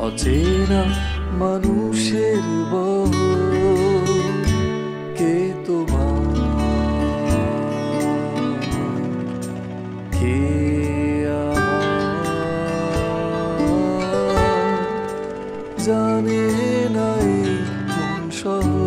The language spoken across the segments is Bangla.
অচেনা মানুষের কে তোমার, কে আমার, জানে নাই কোন শহর।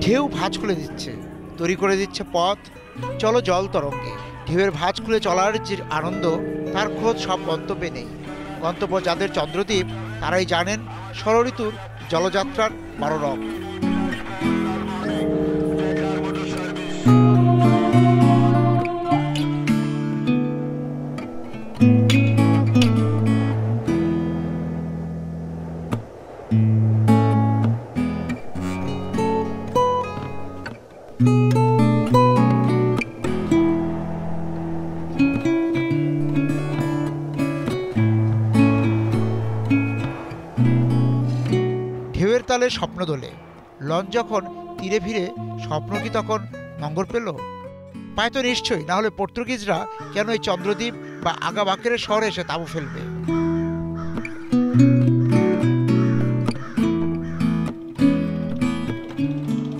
ঢেউ ভাঁজ খুলে দিচ্ছে, তৈরি করে দিচ্ছে পথ। চলো জল তরঙ্গে। ঢেউয়ের ভাঁজ খুলে চলার যে আনন্দ, তার খোঁজ সব গন্তব্যে নেই। গন্তব্য যাদের চন্দ্রদ্বীপ, তারাই জানেন ষড়ঋতুর জলযাত্রার মনোরম। ঢেউয়ের তালে স্বপ্ন দোলে। লঞ্চ যখন তীরে ভিড়ে, স্বপ্ন কি তখন নঙ্গর পেল? পায় তো নিশ্চয়ই, না হলে পর্তুগিজরা কেন এই চন্দ্রদ্বীপ বা আগাবাকের শহরে এসে তাঁবু ফেলবে?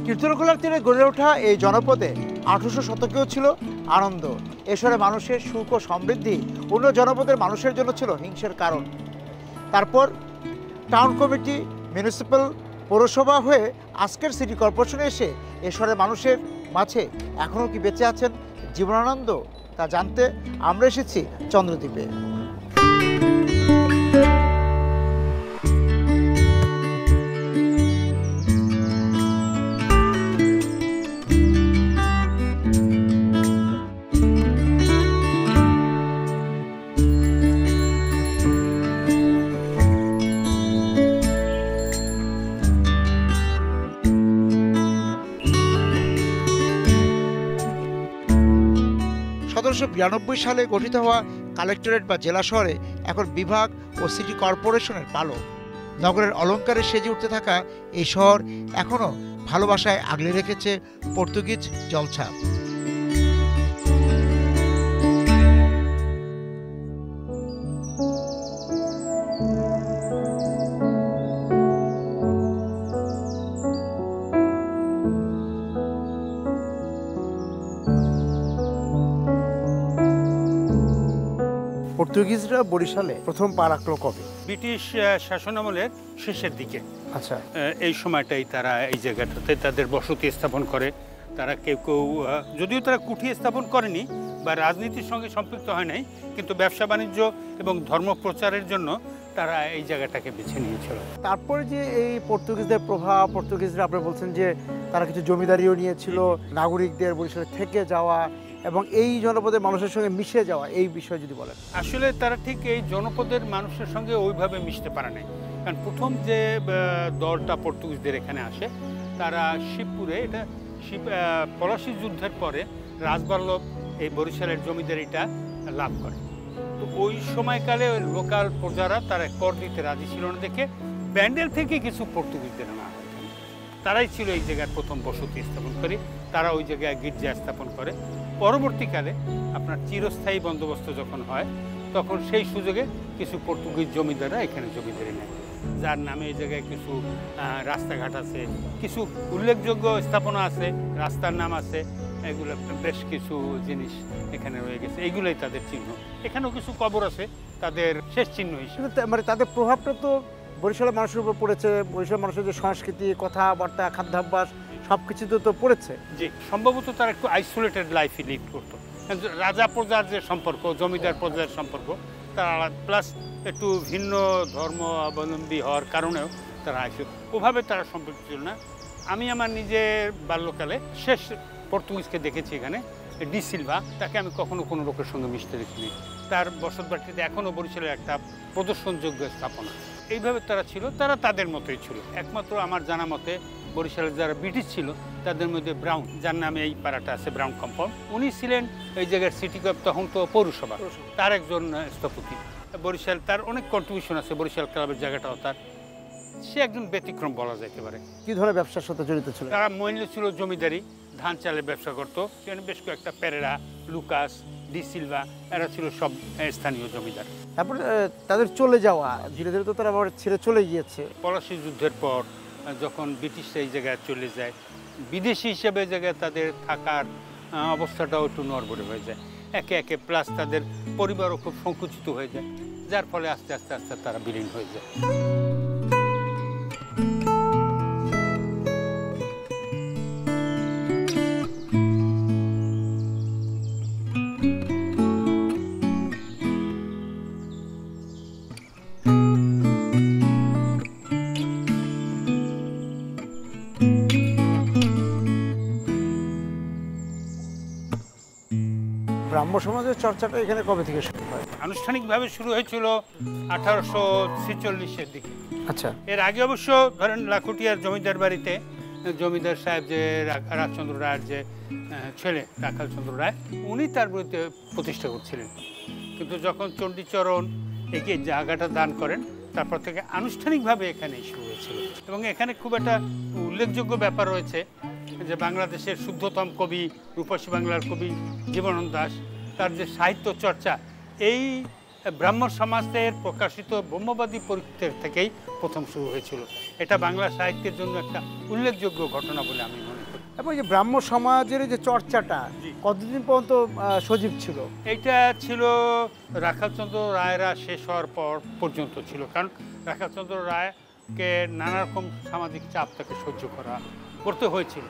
কীর্তনখোলার তীরে গড়ে ওঠা এই জনপদে 1800 শতকেও ছিল আনন্দ। এ শহরে মানুষের সুখ ও সমৃদ্ধি অন্য জনপদের মানুষের জন্য ছিল হিংসের কারণ। তারপর টাউন কমিটি, মিউনিসিপ্যাল, পৌরসভা হয়ে আজকের সিটি কর্পোরেশনে এসে এ শহরের মানুষের মাঝে এখনও কি বেঁচে আছেন জীবনানন্দ, তা জানতে আমরা এসেছি চন্দ্রদ্বীপে। সালে গঠিত হওয়া কালেক্টরেট বা জেলা শহরে এখন বিভাগ ও সিটি কর্পোরেশনের পালক। নগরের অলঙ্কারে সেজে উঠতে থাকা এই শহর এখনও ভালোবাসায় আগলে রেখেছে পর্তুগিজ জলছাপ। পর্তুগিজরা বরিশালে প্রথম পা রাখলো কবে? ব্রিটিশ শাসনামলের শেষের দিকে। আচ্ছা, এই সময়টাই তারা এই জায়গাটাতে তাদের বসতি স্থাপন করে। তারা কেউ কেউ, যদিও তারা কুঠি স্থাপন করেনি বা রাজনীতির সঙ্গে সম্পৃক্ত হয় নাই, কিন্তু ব্যবসা বাণিজ্য এবং ধর্ম প্রচারের জন্য তারা এই জায়গাটাকে বেছে নিয়েছিল। তারপরে যে এই পর্তুগিজদের প্রভাব, পর্তুগিজরা আপনি বলছেন যে তারা কিছু জমিদারিও নিয়েছিল, নাগরিকদের বরিশালে থেকে যাওয়া এবং এই জনপদের মানুষের সঙ্গে মিশে যাওয়া, এই বিষয়ে যদি বলেন। আসলে তারা ঠিক এই জনপদের মানুষের সঙ্গে ওইভাবে মিশতে পারে নাই। কারণ প্রথম যে দলটা পর্তুগিজদের এখানে আসে, তারা শিবপুরে, এটা পলাশী যুদ্ধের পরে রাজবল্লভ এই বরিশালের জমিদারিটা লাভ করে। তো ওই সময়কালে ওই লোকাল প্রজারা তারা কর দিতে রাজি ছিল না দেখে ব্যান্ডেল থেকে কিছু পর্তুগিজদের আনা হয়। তারাই ছিল এই জায়গার প্রথম বসতি স্থাপন করে। তারা ওই জায়গায় গির্জা স্থাপন করে। পরবর্তীকালে আপনার চিরস্থায়ী বন্দোবস্ত যখন হয়, তখন সেই সুযোগে কিছু পর্তুগিজ জমিদাররা এখানে জমিদারি নেয়, যার নামে এই জায়গায় কিছু রাস্তাঘাট আছে, কিছু উল্লেখযোগ্য স্থাপনা আছে, রাস্তার নাম আছে। এগুলো বেশ কিছু জিনিস এখানে রয়ে গেছে, এইগুলোই তাদের চিহ্ন। এখানেও কিছু কবর আছে তাদের শেষ চিহ্ন হিসেবে। মানে তাদের প্রভাবটা তো বরিশালের মানুষের উপর পড়েছে। বরিশালের মানুষের যে সংস্কৃতি, কথাবার্তা, খাদ্যাভ্যাস সব কিছুতে তো পড়েছে। জি, সম্ভবত তারা একটু আইসোলেটেড লাইফে লিড করতো। রাজা প্রজার যে সম্পর্ক, জমিদার প্রজার সম্পর্ক, তারা প্লাস একটু ভিন্ন ধর্ম অবলম্বী হওয়ার কারণেও তারা ওভাবে তারা সম্পৃক্ত ছিল না। আমি আমার নিজের বাল্যকালে শেষ পর্তুগিজকে দেখেছি এখানে, ডি সিলভা। তাকে আমি কখনো কোনো লোকের সঙ্গে মিশতে দেখিনি। তার বসতবাড়িতে এখনও বরিশালের একটা প্রদর্শনযোগ্য স্থাপনা। এইভাবে তারা ছিল, তারা তাদের মতোই ছিল। একমাত্র আমার জানা মতে বরিশালের যারা ব্রিটিশ ছিল তাদের মধ্যে ব্রাউন, যার নামে এই পাড়াটা আছে ব্রাউন কম্পাউন্ড, উনি ছিলেন এই জায়গার সিটি ক্লাব, তখন তো পৌরসভা, তার একজন স্থপতি। বরিশাল তার অনেক কন্ট্রিবিউশন আছে, বরিশাল ক্লাবের জায়গাটাও তার। সে একজন ব্যতিক্রম বলা যেতে পারে। কি ধরনের ব্যবসার সাথে জড়িত ছিল? তারা মহিলা ছিল জমিদারি, ধান চালের ব্যবসা করতো। সেখানে বেশ কয়েকটা পেরেরা, লুকাস, ডি সিলভা, এরা ছিল সব স্থানীয় জমিদার। তারপর তাদের চলে যাওয়া, ধীরে ধীরে তো তারা আবার ছেড়ে চলে গিয়েছে। পলাশী যুদ্ধের পর যখন ব্রিটিশরা এই জায়গায় চলে যায়, বিদেশি হিসেবে জায়গায় তাদের থাকার অবস্থাটাও একটু নড়বড়ে হয়ে যায় একে একে, প্লাস তাদের পরিবারও খুব সংকুচিত হয়ে যায়, যার ফলে আস্তে আস্তে আস্তে তারা বিলীন হয়ে যায়। ব্রাহ্ম সমাজের চর্চাটা এখানে কবে থেকে শুরু হয়? আনুষ্ঠানিকভাবে শুরু হয়েছিল 1846-এর দিকে। আচ্ছা, এর আগে অবশ্য ধরেন লাখুটিয়ার জমিদার বাড়িতে জমিদার সাহেব যে রাজচন্দ্র রায়ের যে ছেলে রাখাল চন্দ্র রায়, উনি তার বিরুদ্ধে প্রতিষ্ঠা করছিলেন। কিন্তু যখন চণ্ডীচরণ এগিয়ে জায়গাটা দান করেন, তারপর থেকে আনুষ্ঠানিকভাবে এখানে শুরু হয়েছিল। এবং এখানে খুব একটা উল্লেখযোগ্য ব্যাপার রয়েছে যে বাংলাদেশের শুদ্ধতম কবি, রূপসী বাংলার কবি জীবনানন্দ দাশ, তার যে সাহিত্য চর্চা এই ব্রাহ্ম সমাজের প্রকাশিত ব্রহ্মবাদী পরিত্যাগ থেকেই প্রথম শুরু হয়েছিল। এটা বাংলা সাহিত্যের জন্য একটা উল্লেখযোগ্য ঘটনা বলে আমি মনে করি। এবং এই ব্রাহ্ম সমাজের যে চর্চাটা কতদিন পর্যন্ত সজীব ছিল? এইটা ছিল রাখালচন্দ্র রায়রা শেষ হওয়ার পর পর্যন্ত ছিল, কারণ রাখালচন্দ্র রায়কে নানা রকম সামাজিক চাপ তাকে সহ্য করতে হয়েছিল,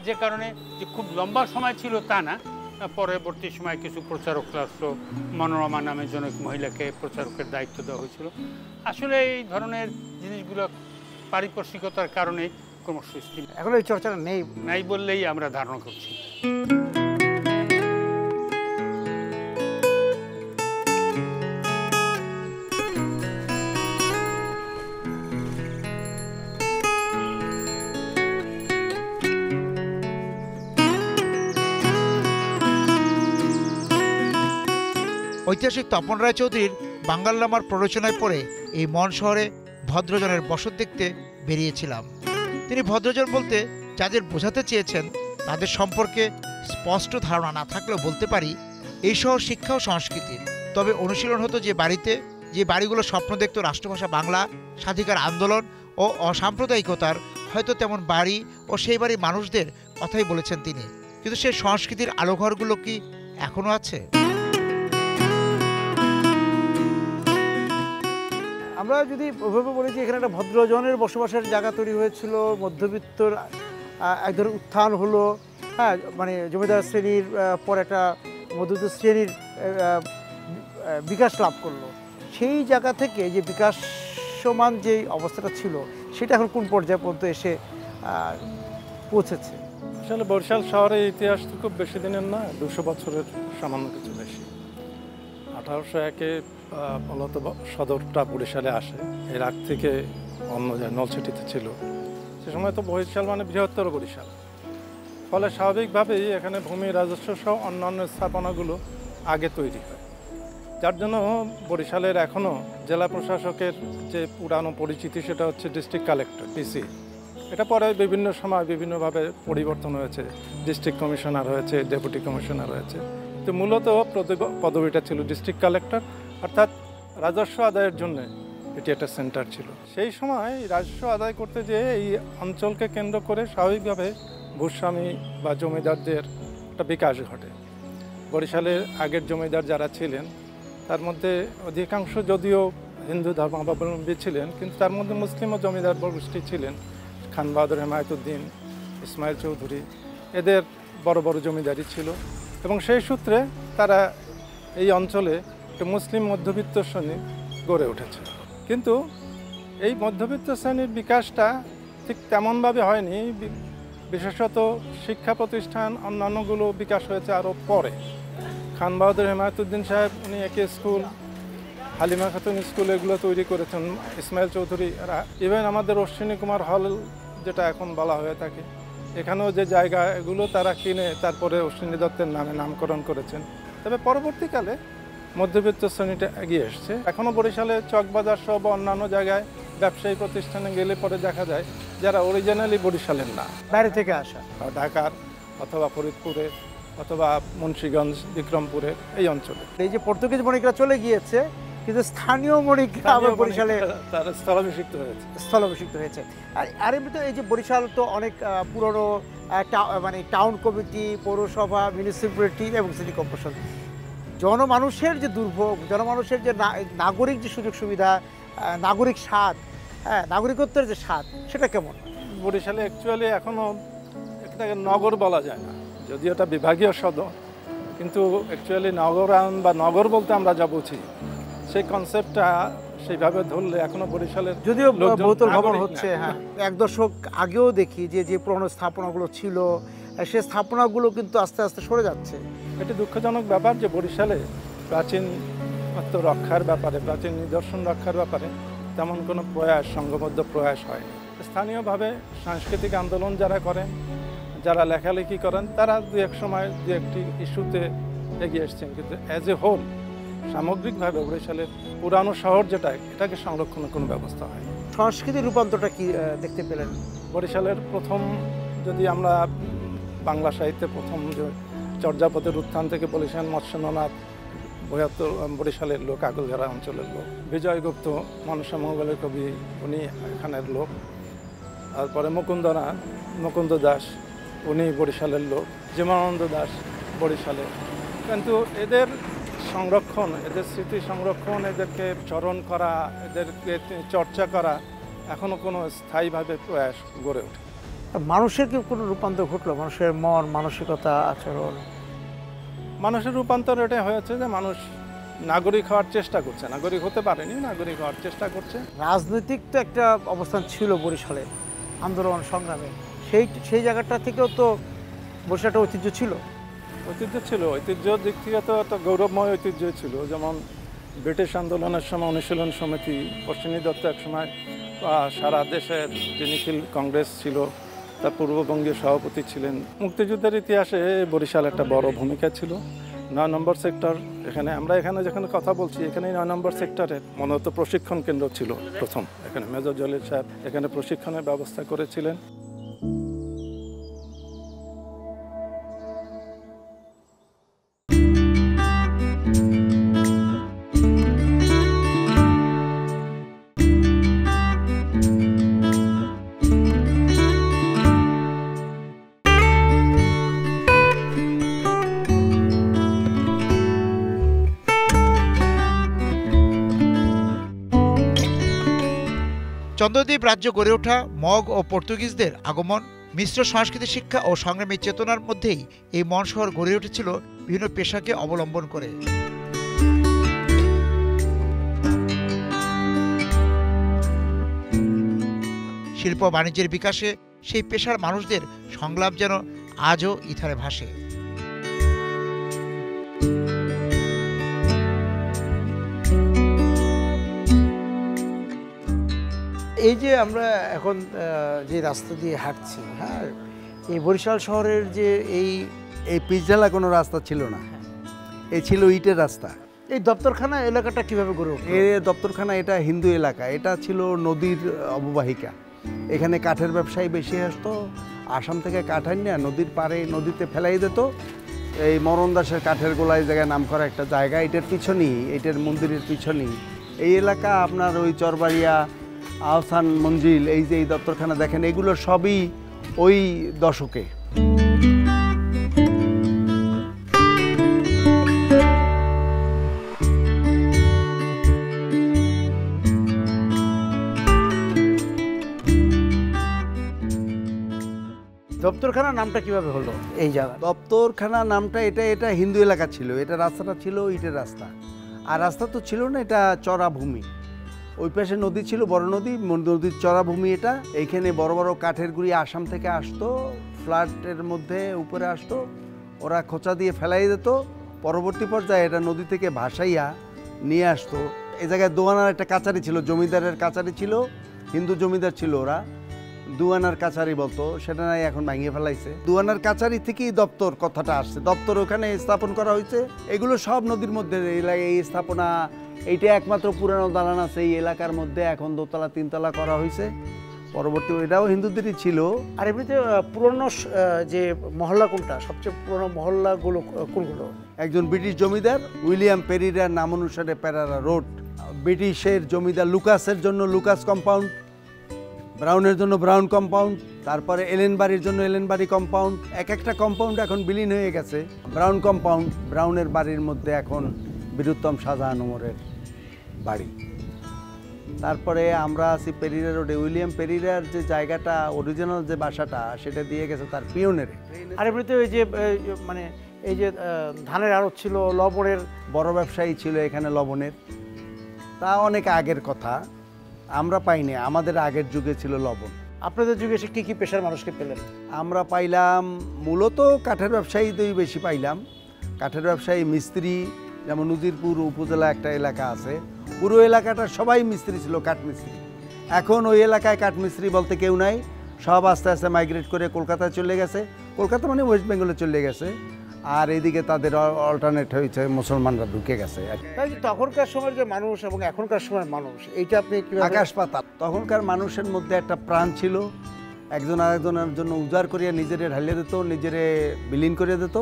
যে কারণে যে খুব লম্বা সময় ছিল তা না, পরবর্তী সময় কিছু প্রচারক আসলো, মনোরমা নামে জনক মহিলাকে প্রচারকের দায়িত্ব দেওয়া হয়েছিল। আসলে এই ধরনের জিনিসগুলো পারিপার্শ্বিকতার কারণে ক্রমশ এখন এই চর্চাটা নাই বললেই আমরা ধারণা করছি। ঐতিহাসিক তপন রায়চৌধুরীর বাঙ্গাল নামার প্ররোচনায় পড়ে এই মন শহরে ভদ্রজনের বসত দেখতে বেরিয়েছিলাম। তিনি ভদ্রজন বলতে যাদের বোঝাতে চেয়েছেন তাদের সম্পর্কে স্পষ্ট ধারণা না থাকলেও বলতে পারি এই শহর শিক্ষা ও সংস্কৃতির। তবে অনুশীলন হতো যে বাড়িতে, যে বাড়িগুলো স্বপ্ন দেখত রাষ্ট্রভাষা বাংলা, স্বাধিকার আন্দোলন ও অসাম্প্রদায়িকতার, হয়তো তেমন বাড়ি ও সেই বাড়ির মানুষদের কথাই বলেছেন তিনি। কিন্তু সেই সংস্কৃতির আলোঘরগুলো কি এখনো আছে? আমরা যদি ওইভাবে বলি যে এখানে একটা ভদ্রজনের বসবাসের জায়গা তৈরি হয়েছিল, মধ্যবিত্তর এক ধরনের উত্থান হলো, হ্যাঁ, মানে জমিদার শ্রেণীর পর একটা মধ্যবিত্ত শ্রেণীর বিকাশ লাভ করলো, সেই জায়গা থেকে যে বিকাশমান যে অবস্থাটা ছিল সেটা এখন কোন পর্যায়ে পর্যন্ত এসে পৌঁছেছে? আসলে বরিশাল শহরের ইতিহাস তো খুব বেশি দিনের না, 200 বছরের সামান্য কিছু বেশি। 1801-এ মূলত সদরটা বরিশালে আসে, এর আগ থেকে অন্য যে নলছিটিতে ছিল, সে সময় তো বরিশাল মানে বৃহত্তর বরিশাল। ফলে স্বাভাবিকভাবেই এখানে ভূমি রাজস্ব সহ অন্যান্য স্থাপনাগুলো আগে তৈরি হয়, যার জন্য বরিশালের এখনও জেলা প্রশাসকের যে পুরানো পরিচিতি সেটা হচ্ছে ডিস্ট্রিক্ট কালেক্টর, ডিসি। এটা পরে বিভিন্ন সময় বিভিন্নভাবে পরিবর্তন হয়েছে, ডিস্ট্রিক্ট কমিশনার হয়েছে, ডেপুটি কমিশনার হয়েছে। তো মূলত পদবিটা ছিল ডিস্ট্রিক্ট কালেক্টর, অর্থাৎ রাজস্ব আদায়ের জন্য এটি একটা সেন্টার ছিল। সেই সময় রাজস্ব আদায় করতে যেয়ে এই অঞ্চলকে কেন্দ্র করে স্বাভাবিকভাবে ভূস্বামী বা জমিদারদের একটা বিকাশ ঘটে। বরিশালের আগের জমিদার যারা ছিলেন তার মধ্যে অধিকাংশ যদিও হিন্দু ধর্মাবলম্বী ছিলেন, কিন্তু তার মধ্যে মুসলিমও জমিদার গোষ্ঠী ছিলেন। খান বাহাদুর, হেমায়েতুদ্দিন, ইসমাইল চৌধুরী, এদের বড় বড় জমিদারি ছিল এবং সেই সূত্রে তারা এই অঞ্চলে একটা মুসলিম মধ্যবিত্ত শ্রেণী গড়ে উঠেছে। কিন্তু এই মধ্যবিত্ত শ্রেণীর বিকাশটা ঠিক তেমনভাবে হয়নি, বিশেষত শিক্ষা প্রতিষ্ঠান অন্যান্যগুলো বিকাশ হয়েছে আরও পরে। খান বাহাদুর, হেমায়েতুদ্দিন সাহেব উনি একে স্কুল, হালিমা খাতুন স্কুল এগুলো তৈরি করেছেন ইসমাইল চৌধুরী এরা। ইভেন আমাদের অশ্বিনী কুমার হল যেটা এখন বলা হয়ে থাকে, এখানেও যে জায়গা এগুলো তারা কিনে তারপরে অশ্বিনী দত্তের নামে নামকরণ করেছেন। তবে পরবর্তীকালে মধ্যবিত্ত শ্রেণীটা এগিয়ে এসছে। এখনও বরিশালে চকবাজার সহ অন্যান্য জায়গায় ব্যবসায়ী প্রতিষ্ঠানে গেলে পরে দেখা যায় যারা অরিজিনালি বরিশালের না, বাইরে থেকে আসা, ঢাকার অথবা ফরিদপুরে অথবা মুন্সিগঞ্জ বিক্রমপুরের এই অঞ্চলে। এই যে পর্তুগিজ বণিকরা চলে গিয়েছে, কিন্তু স্থানীয় বণিকরা আবার বরিশালে তারা স্থলাভিষিক্ত হয়েছে। স্থলাভিষিক্ত হয়েছে। আর এমনিতে এই যে বরিশাল তো অনেক পুরনো মানে টাউন কমিটি, পৌরসভা, মিউনিসিপ্যালিটি এবং সিটি কর্পোরেশন। জনমানুষের যে দুর্ভোগ, জনমানুষের যে নাগরিক যে সুযোগ সুবিধা, নাগরিক স্বাদ, হ্যাঁ নাগরিকত্বের যে স্বাদ, সেটা কেমন? বরিশালে অ্যাকচুয়ালি এখনও এটাকে নগর বলা যায় না, যদিও এটা বিভাগীয় সদর, কিন্তু অ্যাকচুয়ালি নগরায়ন বা নগর বলতে আমরা যা বুঝি সেই কনসেপ্টটা সেইভাবে ধরলে এখনো বরিশালের যদিও বহুতল ভবন হচ্ছে। হ্যাঁ, এক দশক আগেও দেখি যে পুরনো স্থাপনাগুলো ছিল, সেই স্থাপনাগুলো কিন্তু আস্তে আস্তে সরে যাচ্ছে। এটি দুঃখজনক ব্যাপার যে বরিশালে প্রাচীন রক্ষার ব্যাপারে, প্রাচীন নিদর্শন রক্ষার ব্যাপারে তেমন কোনো প্রয়াস, সংঘবদ্ধ প্রয়াস হয়নি। স্থানীয়ভাবে সাংস্কৃতিক আন্দোলন যারা করেন, যারা লেখালেখি করেন, তারা দু এক সময় দু একটি ইস্যুতে এগিয়ে এসছেন, কিন্তু অ্যাজ এ হোল সামগ্রিকভাবে বরিশালের পুরানো শহর যেটা, এটাকে সংরক্ষণের কোনো ব্যবস্থা হয়নি। সংস্কৃতির রূপান্তরটা কি দেখতে পেলেন? বরিশালের প্রথম, যদি আমরা বাংলা সাহিত্যে প্রথম যে চর্যাপদের উত্থান থেকে বরিশাল মৎস্যনাথ, বরিশালের লোক, আগলঝাড়া অঞ্চলের লোক, বিজয়গুপ্ত মনসা মঙ্গলের কবি, উনি এখানের লোক। তারপরে মুকুন্দ দাস, উনি বরিশালের লোক। জীবনানন্দ দাস বরিশালের। কিন্তু এদের সংরক্ষণ, এদের স্মৃতি সংরক্ষণ, এদেরকে স্মরণ করা, এদেরকে চর্চা করা এখনও কোনো স্থায়ীভাবে প্রয়াস গড়ে ওঠে। মানুষের কি কোনো রূপান্তর ঘটলো? মানুষের মন, মানসিকতা, আচরণ? মানুষের রূপান্তর এটা হয়েছে যে মানুষ নাগরিক হওয়ার চেষ্টা করছে, নাগরিক হতে পারেনি, নাগরিক হওয়ার চেষ্টা করছে। রাজনৈতিক তো একটা অবস্থান ছিল বরিশালে, আন্দোলন সংগ্রামে, সেই জায়গাটা থেকেও তো বরিশালটা ঐতিহ্য ছিল। ঐতিহ্যর দিক থেকে তো একটা গৌরবময় ঐতিহ্য ছিল। যেমন ব্রিটিশ আন্দোলনের সময় অনুশীলন সমিতি, অশ্বিনী দত্ত একসময় সারা দেশের যে নিখিল কংগ্রেস ছিল তার পূর্ববঙ্গীয় সভাপতি ছিলেন। মুক্তিযুদ্ধের ইতিহাসে বরিশাল একটা বড় ভূমিকা ছিল। ৯ নম্বর সেক্টর, আমরা এখানে যেখানে কথা বলছি, এখানে ৯ নম্বর সেক্টরের মূলত প্রশিক্ষণ কেন্দ্র ছিল প্রথম। এখানে মেজর জলিল সাহেব এখানে প্রশিক্ষণের ব্যবস্থা করেছিলেন। চন্দ্রদ্বীপ রাজ্য গড়ে ওঠা মগ ও পর্তুগিজদের আগমন, মিশ্র সংস্কৃতি শিক্ষা ও সংগ্রামী চেতনার মধ্যেই এই মন শহর গড়ে উঠেছিল বিভিন্ন পেশাকে অবলম্বন করে। শিল্প বাণিজ্যের বিকাশে সেই পেশার মানুষদের সংলাপ যেন আজও ইথারে ভাসে। এই যে আমরা এখন যে রাস্তা দিয়ে হাঁটছি, হ্যাঁ, এই বরিশাল শহরের যে এই পিচঢালা কোনো রাস্তা ছিল না, এই ছিল ইটের রাস্তা। এই দপ্তরখানা এলাকাটা কিভাবে গড়ে উঠল? এই দপ্তরখানা, এটা হিন্দু এলাকা, এটা ছিল নদীর অববাহিকা। এখানে কাঠের ব্যবসায়ী বেশি আসতো, আসাম থেকে কাঠ আনিয়ে নদীর পাড়ে নদীতে ফেলাই দিত। এই মরণ দাসের কাঠের গোলায় জায়গায় নাম করা একটা জায়গা, এটার পিছনেই, এটার মন্দিরের পিছনেই এই এলাকা। আপনার ওই চরবাড়িয়া, আহসান মঞ্জিল, এই যে এই দপ্তরখানা দেখেন, এগুলো সবই ওই দশকে। দপ্তরখানার নামটা কিভাবে হলো এই জায়গা? দপ্তরখানা নামটা, এটা হিন্দু এলাকা ছিল, এটা রাস্তাটা ছিল ইটের রাস্তা। আর রাস্তা তো ছিল না, এটা চড়া ভূমি। ওই পাশে নদী ছিল, বড় নদী, নদীর চড়া ভূমি এটা। এইখানে বড় বড় কাঠের গুঁড়ি আসাম থেকে আসতো, ফ্ল্যাটের মধ্যে উপরে আসতো, ওরা খোঁচা দিয়ে ফেলাই দিত। পরবর্তী পর্যায়ে এটা নদী থেকে ভাসাইয়া নিয়ে আসতো। এই জায়গায় দোয়ানার একটা কাছারি ছিল, জমিদারের কাছারি ছিল, হিন্দু জমিদার ছিল ওরা, দুয়ানার কাছারি বলতো, সেটা নাই এখন ভাঙিয়ে ফেলাইছে। দুয়ানার কাছারি থেকেই দপ্তর কথাটা আসছে, দপ্তর ওখানে স্থাপন করা হয়েছে। এগুলো সব নদীর মধ্যে এই স্থাপনা, এইটা একমাত্র পুরানো দালান আছে এই এলাকার মধ্যে, এখন দোতলা তিনতলা করা হয়েছে। পরবর্তী এটাও হিন্দুদেরই ছিল। আর এমনিতে পুরনো যে মহল্লা কোনটা, সবচেয়ে পুরনো মহল্লাগুলো কোনগুলো? একজন ব্রিটিশ জমিদার উইলিয়াম পেরিরার নাম অনুসারে পেরারা রোড, ব্রিটিশের জমিদার লুকাসের জন্য লুকাস কম্পাউন্ড, ব্রাউনের জন্য ব্রাউন কম্পাউন্ড, তারপরে এলেন বাড়ির জন্য এলেন বাড়ি কম্পাউন্ড। এক একটা কম্পাউন্ড এখন বিলীন হয়ে গেছে। ব্রাউন কম্পাউন্ড, ব্রাউনের বাড়ির মধ্যে এখন বীরুত্তম শাহজাহান ওমরের বাড়ি। তারপরে আমরা আছি পেরিরা রোডে, উইলিয়াম পেরিরার যে জায়গাটা অরিজিনাল যে বাসাটা সেটা দিয়ে গেছে তার পিওনেরে। আর এমনিতে ওই যে মানে এই যে ধানের আড়ত ছিল, লবণের বড় ব্যবসায়ী ছিল এখানে লবণের, তা অনেক আগের কথা, আমরা পাইনি, আমাদের আগের যুগে ছিল লবণ। আপনাদের যুগে এসে কী কী পেশার মানুষকে পেলেন? আমরা পাইলাম মূলত কাঠের ব্যবসায়ীদেরই বেশি পাইলাম। কাঠের ব্যবসায়ী, মিস্ত্রি, যেমন নজিরপুর উপজেলা একটা এলাকা আছে, পুরো এলাকাটা সবাই মিস্ত্রি ছিল, কাঠ মিস্ত্রি। এখন ওই এলাকায় কাঠ মিস্ত্রি বলতে কেউ নাই, সব আস্তে আস্তে মাইগ্রেট করে কলকাতায় চলে গেছে, কলকাতা মানে ওয়েস্ট বেঙ্গলে চলে গেছে। আর এইদিকে তাদের অল্টারনেট হয়েছে, মুসলমানরা ঢুকে গেছে। তাই তখনকার সময়ের যে মানুষ এবং এখনকার সময়ের মানুষ, এইটা আপনি আকাশ পাতাল। তখনকার মানুষের মধ্যে একটা প্রাণ ছিল, একজন আরেকজনের জন্য উজাড় করিয়া নিজেরে ঢালিয়ে দিত, নিজেরে বিলীন করে দিত।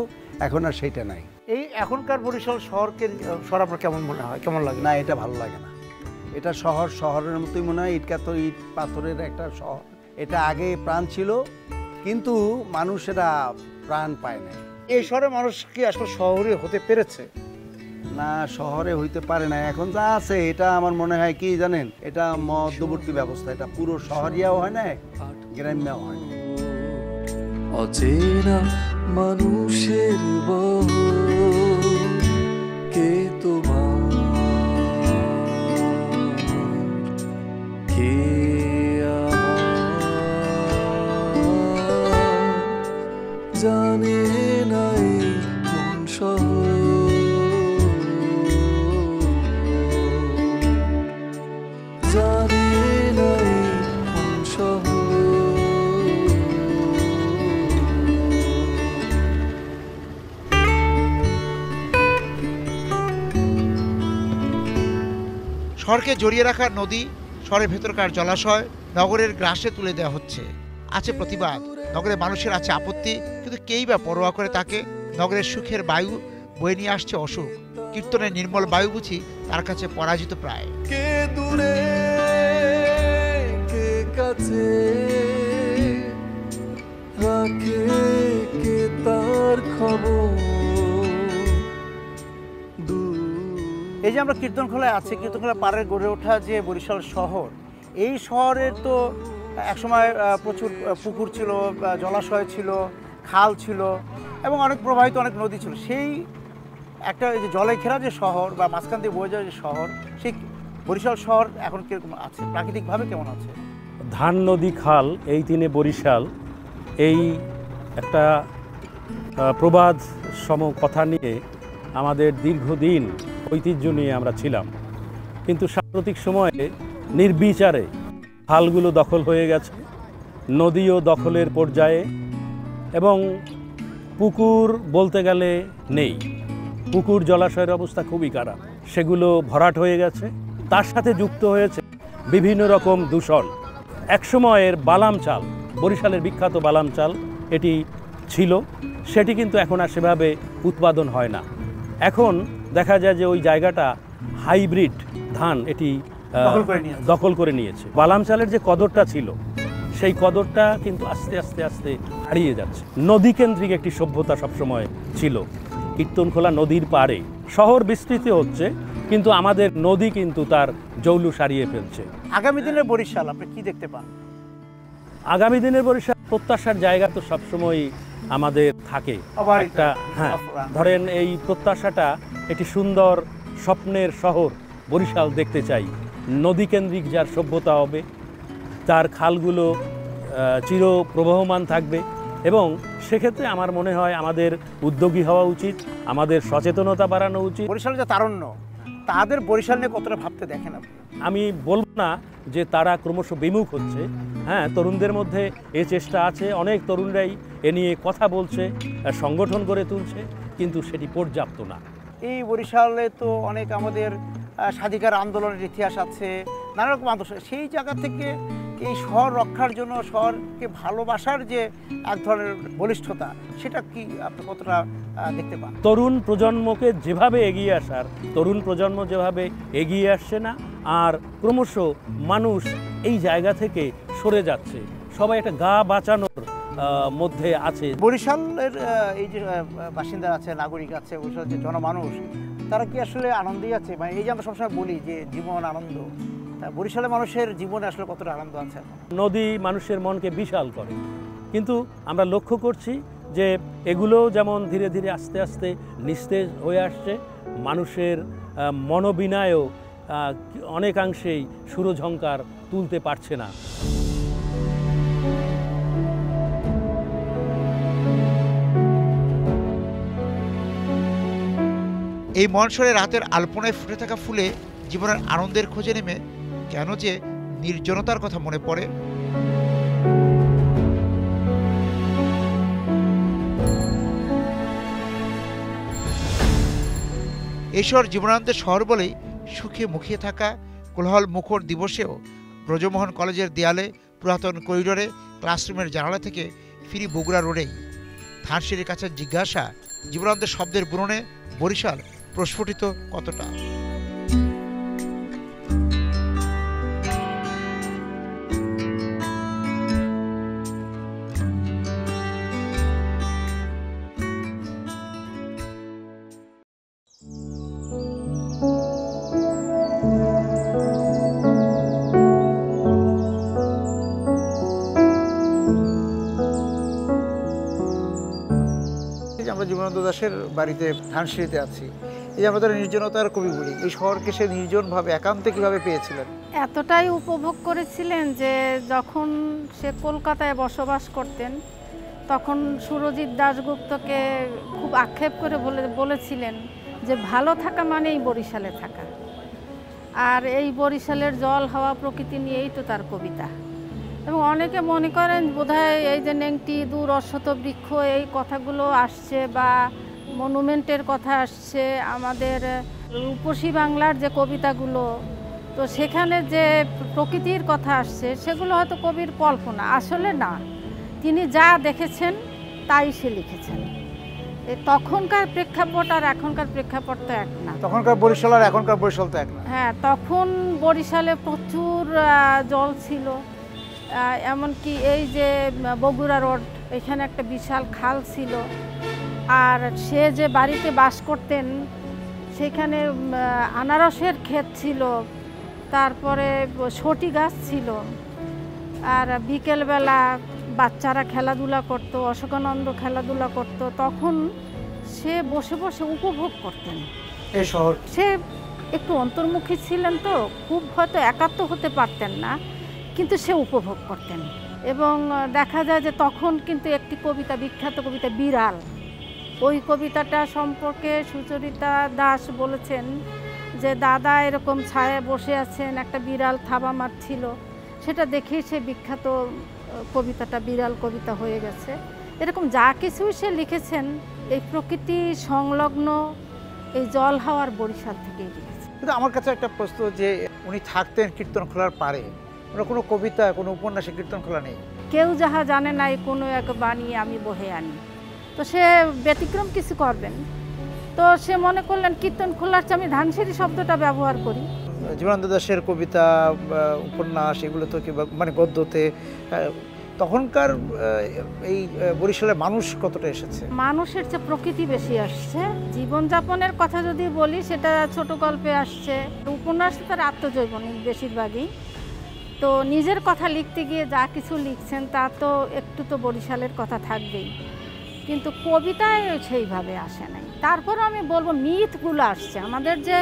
এখন আর সেইটা নাই। এই এখনকার বরিশাল শহরকে শহর আপনার কেমন মনে হয়, কেমন লাগে? না, এটা ভালো লাগে না। এটা শহরের মতোই মনে হয়, ইট পাথরের একটা শহর। এটা আগে প্রাণ ছিল, কিন্তু মানুষেরা প্রাণ পায় না। এই শহরের মানুষ কি আসলে শহরে হতে পেরেছে? না, শহরে হইতে পারে না। এখন যা আছে এটা আমার মনে হয় কি জানেন, এটা মধ্যবর্তী ব্যবস্থা। এটা পুরো শহরিয়াও হয় না, গ্রাম্যও হয় না। অচেনা মানুষের বহর, কে তোমার, কে আমার, জানে নাই কোন শহর, জানে নাই কোন শহর। শহরকে জড়িয়ে রাখা নদী, শহরের ভেতরকার জলাশয় নগরের গ্রাসে তুলে দেওয়া হচ্ছে। আছে প্রতিবাদ, নগরের মানুষের আছে আপত্তি, কিন্তু কেই বা পরোয়া করে তাকে। নগরের সুখের বায়ু বয়ে নিয়ে আসছে অসুখ। কীর্তনের নির্মল বায়ু বুঝি তার কাছে পরাজিত প্রায়। কে দূরে কে কাছে, রাখে কে তার খবর। এই যে আমরা কীর্তনখোলায় আছি, কীর্তনখোলা পাড়ের গড়ে ওঠা যে বরিশাল শহর, এই শহরের তো একসময় প্রচুর পুকুর ছিল, জলাশয় ছিল, খাল ছিল এবং অনেক প্রবাহিত অনেক নদী ছিল। সেই একটা এই যে জলে ঘেরা যে শহর বা মাঝখান দিয়ে বয়ে যাওয়া যে শহর, সেই বরিশাল শহর এখন কীরকম আছে, প্রাকৃতিকভাবে কেমন আছে? ধান নদী খাল এই তিনে বরিশাল, এই একটা প্রবাদ সম কথা নিয়ে আমাদের দীর্ঘদিন ঐতিহ্য নিয়ে আমরা ছিলাম। কিন্তু সাম্প্রতিক সময়ে নির্বিচারে খালগুলো দখল হয়ে গেছে, নদীও দখলের পর্যায়ে, এবং পুকুর বলতে গেলে নেই। পুকুর জলাশয়ের অবস্থা খুবই খারাপ, সেগুলো ভরাট হয়ে গেছে। তার সাথে যুক্ত হয়েছে বিভিন্ন রকম দূষণ। একসময়ের বালাম চাল, বরিশালের বিখ্যাত বালাম চাল এটি ছিল, সেটি কিন্তু এখন আর সেভাবে উৎপাদন হয় না। এখন দেখা যায় যে ওই জায়গাটা হাইব্রিড ধান এটি দখল করে নিয়েছে। বালাম চালের যে কদরটা ছিল, সেই কদরটা কিন্তু আস্তে আস্তে আস্তে হারিয়ে যাচ্ছে। নদীকেন্দ্রিক একটি সভ্যতা সবসময় ছিল। কীর্তনখোলা নদীর পাড়ে শহর বিস্তৃত হচ্ছে, কিন্তু আমাদের নদী কিন্তু তার জৌলুস হারিয়ে ফেলছে। আগামী দিনের বরিশাল আপনি কি দেখতে পান? আগামী দিনের বরিশাল প্রত্যাশার জায়গা তো সবসময়ই আমাদের থাকে একটা। হ্যাঁ, ধরেন এই প্রত্যাশাটা একটি সুন্দর স্বপ্নের শহর বরিশাল দেখতে চাই। নদীকেন্দ্রিক যার সভ্যতা হবে, তার খালগুলো চির প্রবহমান থাকবে, এবং সেক্ষেত্রে আমার মনে হয় আমাদের উদ্যোগী হওয়া উচিত, আমাদের সচেতনতা বাড়ানো উচিত। বরিশালের যে তারুণ্য, তাদের বরিশাল নিয়ে কতটা ভাবতে দেখেন আপনি? আমি বলবো না যে তারা ক্রমশ বিমুখ হচ্ছে। হ্যাঁ, তরুণদের মধ্যে এই চেষ্টা আছে, অনেক তরুণরাই এ নিয়ে কথা বলছে, সংগঠন গড়ে তুলছে, কিন্তু সেটি পর্যাপ্ত না। এই বরিশালে তো অনেক আমাদের স্বাধিকার আন্দোলনের ইতিহাস আছে, নানা রকম আন্দোলন। সেই জায়গা থেকে এই শহর রক্ষার জন্য শহরকে ভালোবাসার যে এক ধরনের বলিষ্ঠতা, সেটা কি আপনি কতটা দেখতে পান? তরুণ প্রজন্মকে যেভাবে এগিয়ে আসার, তরুণ প্রজন্ম যেভাবে এগিয়ে আসছে না, আর ক্রমশ মানুষ এই জায়গা থেকে সরে যাচ্ছে, সবাই একটা গা বাঁচানোর মধ্যে আছে। বরিশালের এই যে বাসিন্দা আছে, নাগরিক আছে, বরিশালের যে জনমানুষ, তারা কি আসলে আনন্দেই আছে? মানে এই যে আমরা সবসময় বলি যে জীবন আনন্দ, বরিশালের মানুষের জীবনে আসলে কতটা আনন্দ আছে? নদী মানুষের মনকে বিশাল করে, কিন্তু আমরা লক্ষ্য করছি যে এগুলো যেমন ধীরে ধীরে আস্তে আস্তে নিস্তেজ হয়ে আসছে, মানুষের মনোবিনায়ও অনেকাংশেই সুরঝঙ্কার তুলতে পারছে না। এই মনসরে রাতের আলপনায় ফুটে থাকা ফুলে জীবনের আনন্দের খোঁজে নেমে কেন যে নির্জনতার কথা মনে পড়ে। এশর জীবনানন্দের শহর বলেই সুখে মুখিয়ে থাকা কোলাহল মুখর দিবসেও ব্রজমোহন কলেজের দেয়ালে, পুরাতন করিডোরে, ক্লাসরুমের জানালা থেকে ফিরি বগুড়া রোডেই। ধানসিঁড়ির কাছে জিজ্ঞাসা, জীবনানন্দের শব্দের বুননে বরিশাল প্রস্ফুটিত কতটা। আমরা জীবনানন্দ দাশের বাড়িতে ধানসিঁড়িতে আছি। এই যে আমরা তার নির্জনতার কবি বলি, এই শহরকে সে নির্জনভাবে একান্তে কিভাবে পেয়েছিলেন? এতটাই উপভোগ করেছিলেন যে যখন সে কলকাতায় বসবাস করতেন তখন সুরজিৎ দাশগুপ্তকে খুব আক্ষেপ করে বলেছিলেন যে ভালো থাকা মানেই বরিশালে থাকা, আর এই বরিশালের জল, হাওয়া, প্রকৃতি নিয়েই তো তার কবিতা। এবং অনেকে মনে করেন বোধহয় এই যে নেংটি, দূর অশ্বত বৃক্ষ, এই কথাগুলো আসছে বা মনুমেন্টের কথা আসছে আমাদের রূপসী বাংলার যে কবিতাগুলো, তো সেখানে যে প্রকৃতির কথা আসছে সেগুলো হয়তো কবির কল্পনা, আসলে না। তিনি যা দেখেছেন তাই সে লিখেছেন। তখনকার প্রেক্ষাপট আর এখনকার প্রেক্ষাপট তো এক না। তখনকার বরিশাল আর এখনকার বরিশাল তো এক না। হ্যাঁ, তখন বরিশালে প্রচুর জল ছিল, এমনকি এই যে বগুড়া রোড, এখানে একটা বিশাল খাল ছিল। আর সে যে বাড়িতে বাস করতেন সেখানে আনারসের ক্ষেত ছিল, তারপরে সটি গাছ ছিল, আর বিকেলবেলা বাচ্চারা খেলাধুলা করত, অশোকানন্দ খেলাধুলা করত। তখন সে বসে বসে উপভোগ করতেন এই শহর। সে একটু অন্তর্মুখী ছিলেন, তো খুব হয়তো একাত্ম হতে পারতেন না, কিন্তু সে উপভোগ করতেন। এবং দেখা যায় যে তখন কিন্তু একটি কবিতা, বিখ্যাত কবিতা বিড়াল, ওই কবিতাটা সম্পর্কে সুচরিতা দাস বলেছেন যে দাদা এরকম ছায়ায় বসে আছেন, একটা বিড়াল থাবা মারছিল, সেটা দেখেই সে বিখ্যাত কবিতাটা বিড়াল কবিতা হয়ে গেছে। এরকম যা কিছুই সে লিখেছেন এই প্রকৃতি সংলগ্ন এই জল হাওয়ার বরিশাল থেকেই লিখেছেন। কিন্তু আমার কাছে একটা প্রশ্ন, যে উনি থাকতেন কীর্তনখোলার পারে, কোনো কবিতা, কোনো উপন্যাসে কীর্তনখোলা নেই। কেউ যাহা জানে নাই কোনো এক বাণী আমি বহে আনি, তো সে ব্যতিক্রম কিছু করবেন, তো সে মনে করলেন কীর্তনখোলার চেয়ে আমি ধানসিঁড়ি শব্দটা ব্যবহার করি। জীবনানন্দ দাশের কবিতা, উপন্যাস, এগুলো তো মানে গদ্যতে তখনকার এই বরিশালের মানুষ কতটা এসেছে? মানুষের চেয়ে প্রকৃতি বেশি আসছে। জীবনযাপনের কথা যদি বলি সেটা ছোট গল্পে আসছে, উপন্যাস তার আত্মজৈবনিক বেশিরভাগই। তো নিজের কথা লিখতে গিয়ে যা কিছু লিখছেন তা তো একটু তো বরিশালের কথা থাকবেই, কিন্তু কবিতায় সেইভাবে আসে নাই। তারপরও আমি বলবো মিথগুলো আসছে, আমাদের যে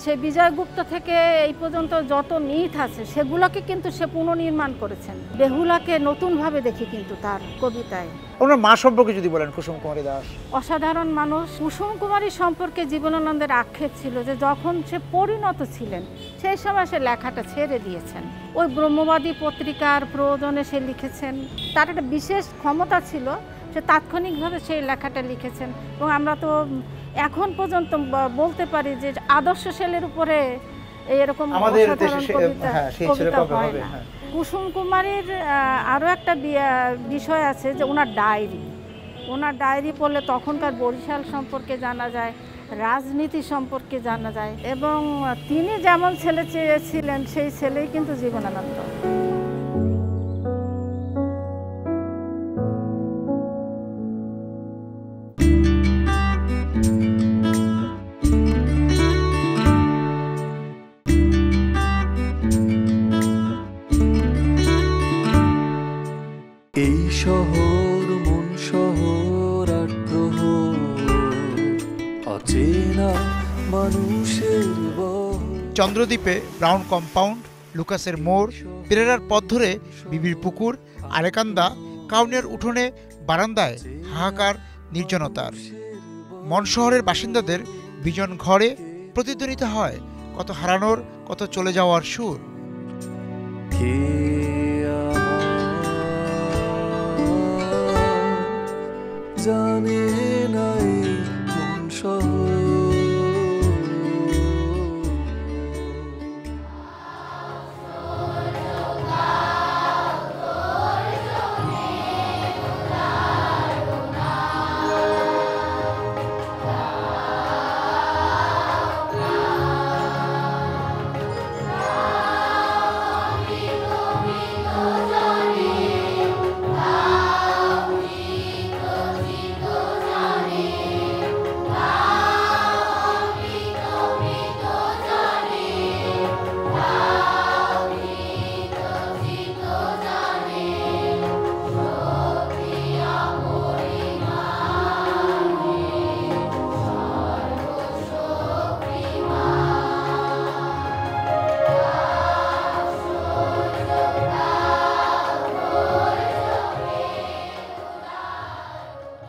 সেই বিজয়গুপ্ত থেকে এই পর্যন্ত যত মিথ আছে সেগুলোকে কিন্তু সে পুনর্নির্মাণ করেছেন। বেহুলাকে নতুনভাবে দেখি কিন্তু তার কবিতায়। ওনার মা সম্পর্কে যদি বলেন, কুসুম কুমারী দাস অসাধারণ মানুষ। কুসুম কুমারী সম্পর্কে জীবনানন্দের আক্ষেপ ছিল যে যখন সে পরিণত ছিলেন সেই সময় সে লেখাটা ছেড়ে দিয়েছেন। ওই ব্রহ্মবাদী পত্রিকার প্রয়োজনে সে লিখেছেন। তার একটা বিশেষ ক্ষমতা ছিল, সে তাৎক্ষণিকভাবে সেই লেখাটা লিখেছেন। এবং আমরা তো এখন পর্যন্ত বলতে পারি যে আদর্শ শেলের উপরে এরকম অসাধারণ কবিতা হয় না। কুসুম কুমারীর আরও একটা বিষয় আছে যে ওনার ডায়েরি পড়লে তখনকার বরিশাল সম্পর্কে জানা যায়, রাজনীতি সম্পর্কে জানা যায়। এবং তিনি যেমন ছেলে চেয়েছিলেন সেই ছেলেই কিন্তু জীবনানন্দ। এই শহর মন শহর আগ্রহ অচেনা মানুষের চন্দ্রদ্বীপে ব্রাউন কম্পাউন্ড, লুকাসের মোড়, পেরেরার পথ ধরে বিবির পুকুর, আলেকান্দা, কাউনের উঠোনে বারান্দায় হাহাকার নির্জনতার। মন শহরের বাসিন্দাদের বিজন ঘরে প্রতিধ্বনিত হয় কত হারানোর, কত চলে যাওয়ার সুর। কে জানে নাই মন শহর।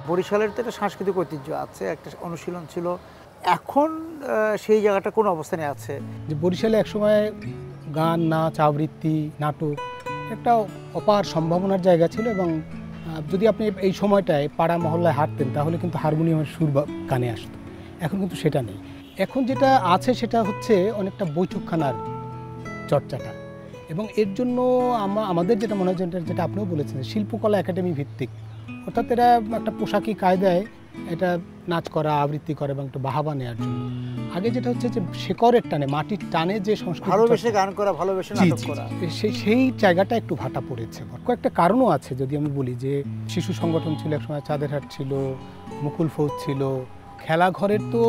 বরিশালের তো একটা সাংস্কৃতিক ঐতিহ্য আছে, একটা অনুশীলন ছিল। এখন সেই জায়গাটা কোন অবস্থানে আছে? যে বরিশালে একসময় গান, নাচ, আবৃত্তি, নাটক একটা অপার সম্ভাবনার জায়গা ছিল। এবং যদি আপনি এই সময়টায় পাড়া মহল্লায় হাঁটতেন তাহলে কিন্তু হারমোনিয়ামের সুর কানে আসতো। এখন কিন্তু সেটা নেই। এখন যেটা আছে সেটা হচ্ছে অনেকটা বৈঠকখানার চর্চাটা। এবং এর জন্য আমাদের যেটা মনে হয়, যেটা আপনিও বলেছেন, শিল্পকলা একাডেমি ভিত্তিক, অর্থাৎ এরা একটা পোশাকি কায়দায় এটা নাচ করা, আবৃত্তি করে এবং একটু বাহাবা নেওয়ার জন্য। আগে যেটা হচ্ছে যে শেকড়ের টানে, মাটির টানে যে সংস্কৃতি, ভালোবেসে গান করা, ভালোবেসে নাটক করা, সেই জায়গাটা একটু ভাটা পড়েছে। কয়েকটা কারণও আছে যদি আমি বলি। যে শিশু সংগঠন ছিল একসময়, চাঁদেরহাট ছিল, মুকুল ফৌজ ছিল, খেলাঘরের তো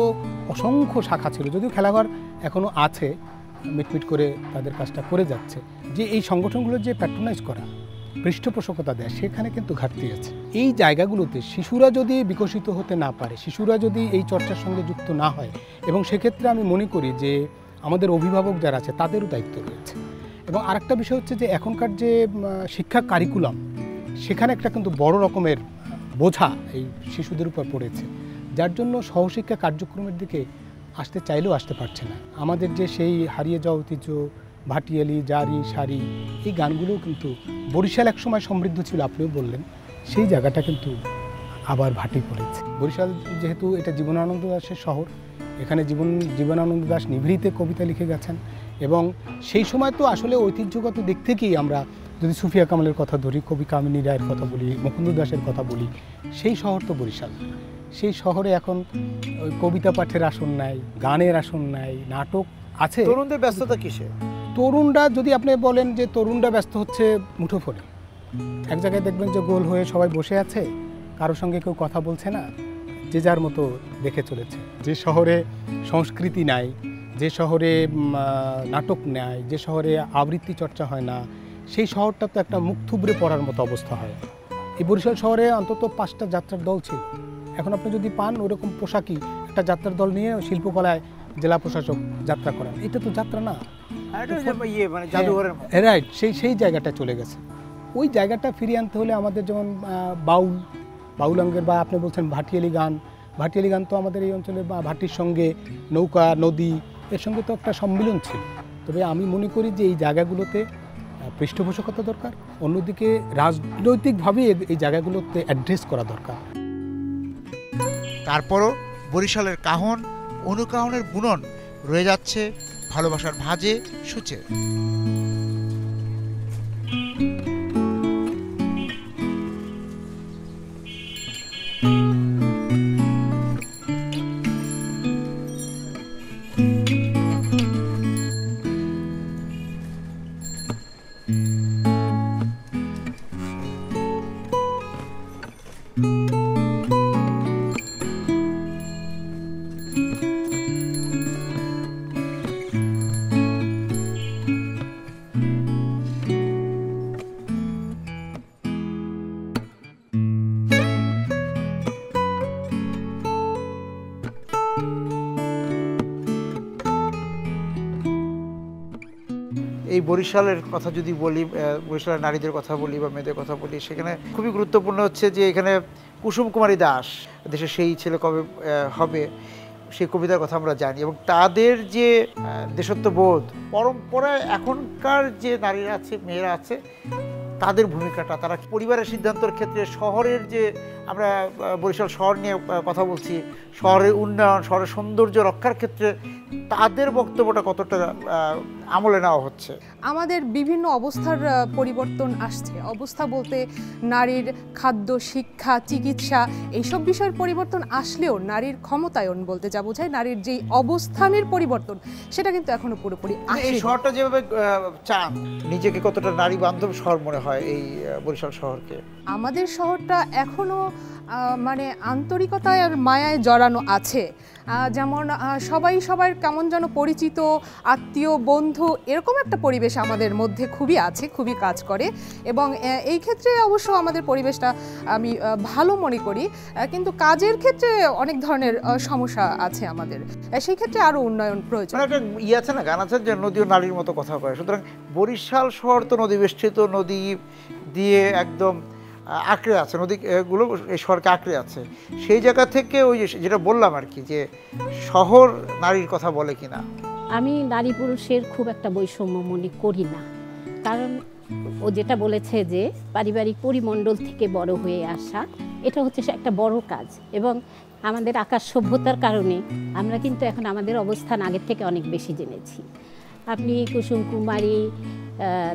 অসংখ্য শাখা ছিল। যদিও খেলাঘর এখনও আছে, মিটমিট করে তাদের কাজটা করে যাচ্ছে। যে এই সংগঠনগুলোর যে প্যাট্রোনাইজ করা, পৃষ্ঠপোষকতা দেয়, সেখানে কিন্তু ঘাটতি আছে। এই জায়গাগুলোতে শিশুরা যদি বিকশিত হতে না পারে, শিশুরা যদি এই চর্চার সঙ্গে যুক্ত না হয়, এবং সেক্ষেত্রে আমি মনে করি যে আমাদের অভিভাবক যারা আছে তাদেরও দায়িত্ব রয়েছে। এবং আরেকটা বিষয় হচ্ছে যে এখনকার যে শিক্ষা কারিকুলাম, সেখানে একটা কিন্তু বড় রকমের বোঝা এই শিশুদের উপর পড়েছে, যার জন্য সহশিক্ষা কার্যক্রমের দিকে আসতে চাইলেও আসতে পারছে না। আমাদের যে সেই হারিয়ে যাওয়া ঐতিহ্য, ভাটিয়ালি, জারি, শাড়ি, এই গানগুলোও কিন্তু বরিশাল একসময় সমৃদ্ধ ছিল, আপনিও বললেন, সেই জায়গাটা কিন্তু আবার ভাটি পড়েছে। বরিশাল যেহেতু এটা জীবনানন্দ দাশের শহর, এখানে জীবনানন্দ দাশ নিভৃতে কবিতা লিখে গেছেন। এবং সেই সময় তো আসলে ঐতিহ্যগত দিক থেকেই আমরা যদি সুফিয়া কামালের কথা ধরি, কবি কামিনী রায়ের কথা বলি, মুকুন্দ দাসের কথা বলি, সেই শহর তো বরিশাল। সেই শহরে এখন ওই কবিতা পাঠের আসন নাই, গানের আসন নাই, নাটক আছে। তরুণদের ব্যস্ততা কিসে? তরুণরা যদি আপনি বলেন যে তরুণরা ব্যস্ত হচ্ছে মুঠোফোনে। এক জায়গায় দেখবেন যে গোল হয়ে সবাই বসে আছে, কারোর সঙ্গে কেউ কথা বলছে না, যে যার মতো দেখে চলেছে। যে শহরে সংস্কৃতি নাই, যে শহরে নাটক নেয়, যে শহরে আবৃত্তি চর্চা হয় না, সেই শহরটা তো একটা মুখ থুবড়ে পড়ার মতো অবস্থা হয়। এই বরিশাল শহরে অন্তত 5টা যাত্রার দল ছিল। এখন আপনি যদি পান ওরকম পোশাকি একটা যাত্রার দল নিয়ে শিল্পকলায় জেলা প্রশাসক যাত্রা করেন, এটা তো যাত্রা না, মানে জাদুঘরের রাইট, সেই জায়গাটা চলে গেছে। ওই জায়গাটা ফিরিয়ে আনতে হলে আমাদের যেমন বাউলাঙ্গের বা আপনি বলছেন ভাটিয়ালি গান তো আমাদের এই অঞ্চলে বা ভাটির সঙ্গে নৌকা নদী এর সঙ্গে তো একটা সম্মিলন ছিল। তবে আমি মনে করি যে এই জায়গাগুলোতে পৃষ্ঠপোষকতা দরকার, অন্যদিকে রাজনৈতিকভাবে এই জায়গাগুলোতে অ্যাড্রেস করা দরকার। তারপরও বরিশালের কাহন অনুকাহনের বুনন রয়ে যাচ্ছে ভালোবাসার ভাঁজে সূচে। এই বরিশালের কথা যদি বলি, বরিশালের নারীদের কথা বলি বা মেয়েদের কথা বলি, সেখানে খুবই গুরুত্বপূর্ণ হচ্ছে যে এখানে কুসুম কুমারী দাস, দেশের সেই ছেলে কবে হবে, সেই কবিতার কথা আমরা জানি। এবং তাদের যে দেশত্ববোধ পরম্পরায় এখনকার যে নারীরা আছে, মেয়েরা আছে, তাদের ভূমিকাটা, তারা পরিবারের সিদ্ধান্তের ক্ষেত্রে শহরের যে আমরা বরিশাল শহর নিয়ে কথা বলছি, শহরের উন্নয়ন, শহরের সৌন্দর্য রক্ষার ক্ষেত্রে তাদের বক্তব্যটা কতটা আমলে নেওয়া হচ্ছে। আমাদের বিভিন্ন অবস্থার পরিবর্তন আসছে। অবস্থা বলতে নারীর খাদ্য, শিক্ষা, চিকিৎসা এইসব বিষয়ের পরিবর্তন আসলেও নারীর ক্ষমতায়ন বলতে যা বোঝায়, নারীর যেই অবস্থানের পরিবর্তন, সেটা কিন্তু এখনো পুরোপুরি এই শহরটা যেভাবে চান, নিজেকে কতটা নারী বান্ধব শহর মনে হয় এই বরিশাল শহরকে? আমাদের শহরটা এখনো মানে আন্তরিকতায় আর মায়ায় জড়ানো আছে। যেমন সবাই সবার কেমন যেন পরিচিত, আত্মীয়, বন্ধু, এরকম একটা পরিবেশ আমাদের মধ্যে খুবই আছে, খুবই কাজ করে। এবং এই ক্ষেত্রে অবশ্য আমাদের পরিবেশটা আমি ভালো মনে করি, কিন্তু কাজের ক্ষেত্রে অনেক ধরনের সমস্যা আছে আমাদের, সেই ক্ষেত্রে আরও উন্নয়ন প্রয়োজন। একটা আছে না, গান আছে যে নদী ও নারীর মতো কথা কয়। সুতরাং বরিশাল শহর তো নদী বেষ্টিত, নদী দিয়ে একদম আঁকড়ে আছে, নদীগুলো এই শহরকে আঁকড়ে আছে। সেই জায়গা থেকে ওই যেটা বললাম আর কি, যে শহর নারীর কথা বলে কিনা। আমি নারী পুরুষের খুব একটা বৈষম্য মনে করি না, কারণ ও যেটা বলেছে যে পারিবারিক পরিমণ্ডল থেকে বড় হয়ে আসা, এটা হচ্ছে একটা বড় কাজ। এবং আমাদের আকাশ সভ্যতার কারণে আমরা কিন্তু এখন আমাদের অবস্থান আগের থেকে অনেক বেশি জেনেছি। আপনি কুসুম কুমারী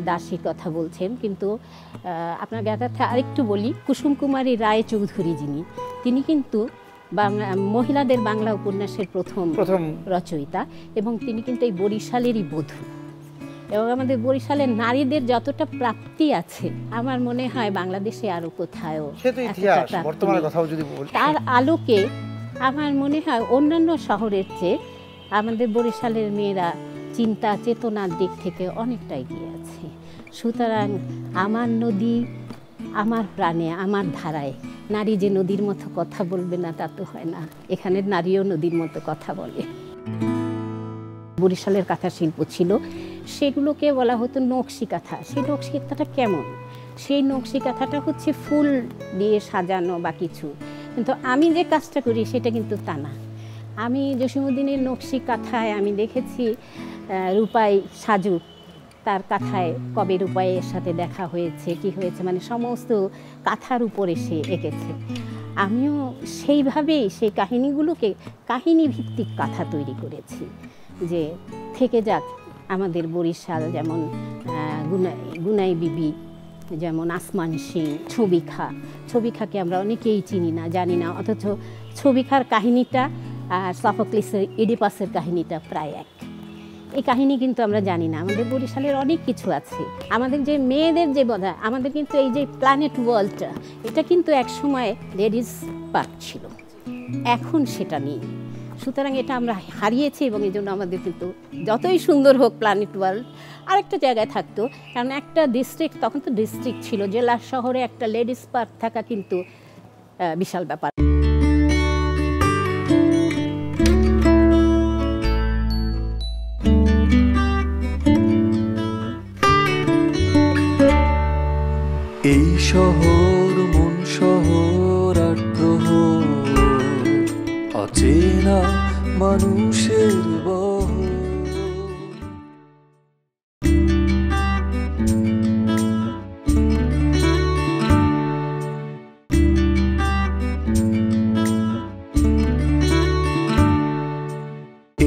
দাসীর কথা বলছেন, কিন্তু আপনার জ্ঞাতার্থে আরেকটু বলি, কুসুম কুমারী রায় চৌধুরী তিনি কিন্তু বাংলা মহিলাদের বাংলা উপন্যাসের প্রথম রচয়িতা, এবং তিনি কিন্তু এই বরিশালেরই বধূ। এবং আমাদের বরিশালের নারীদের যতটা প্রাপ্তি আছে, আমার মনে হয় বাংলাদেশে আরও কোথাও তার আলোকে আমার মনে হয় অন্যান্য শহরের চেয়ে আমাদের বরিশালের মেয়েরা চিন্তা চেতনার দিক থেকে অনেকটা এগিয়ে আছে। সুতরাং আমার নদী আমার প্রাণে, আমার ধারায়, নারী যে নদীর মতো কথা বলবে না তা তো হয় না, এখানের নারীও নদীর মতো কথা বলে। বরিশালের কাঁথা শিল্প ছিল, সেগুলোকে বলা হতো নকশি কাঁথা। সেই নকশি কাঁথাটা কেমন? সেই নকশি কাঁথাটা হচ্ছে ফুল দিয়ে সাজানো বা কিছু, কিন্তু আমি যে কাজটা করি সেটা কিন্তু তা না। আমি জসীমউদ্দিনের নকশি কাঁথায় আমি দেখেছি রূপাই সাজু, তার কাঁথায় কবে রূপাইয়ের সাথে দেখা হয়েছে, কি হয়েছে, মানে সমস্ত কাঁথার উপরে সে এঁকেছে। আমিও সেইভাবেই সেই কাহিনীগুলোকে কাহিনী ভিত্তিক কাঁথা তৈরি করেছি, যে থেকে যাক আমাদের বরিশাল, যেমন গুনাই বিবি, যেমন আসমান সিং, ছবিখাকে আমরা অনেকেই চিনি না, জানি না, অথচ ছবিখার কাহিনীটা আর সফোক্লিসের ইডিপাসের কাহিনীটা প্রায় এক। এই কাহিনী কিন্তু আমরা জানি না। আমাদের বরিশালের অনেক কিছু আছে। আমাদের যে মেয়েদের যে বোধা, আমাদের কিন্তু এই যে প্ল্যানেট ওয়ার্ল্ডটা, এটা কিন্তু একসময় লেডিস পার্ক ছিল, এখন সেটা নেই। সুতরাং এটা আমরা হারিয়েছি, এবং এই জন্য আমাদের কিন্তু যতই সুন্দর হোক প্ল্যানেট ওয়ার্ল্ড, আরেকটা জায়গায় থাকতো। কারণ একটা ডিস্ট্রিক্ট, তখন তো ডিস্ট্রিক্ট ছিল, জেলা শহরে একটা লেডিস পার্ক থাকা কিন্তু বিশাল ব্যাপার। এই শহর মন শহর আগ্রহ অচেনা মানুষের বহর।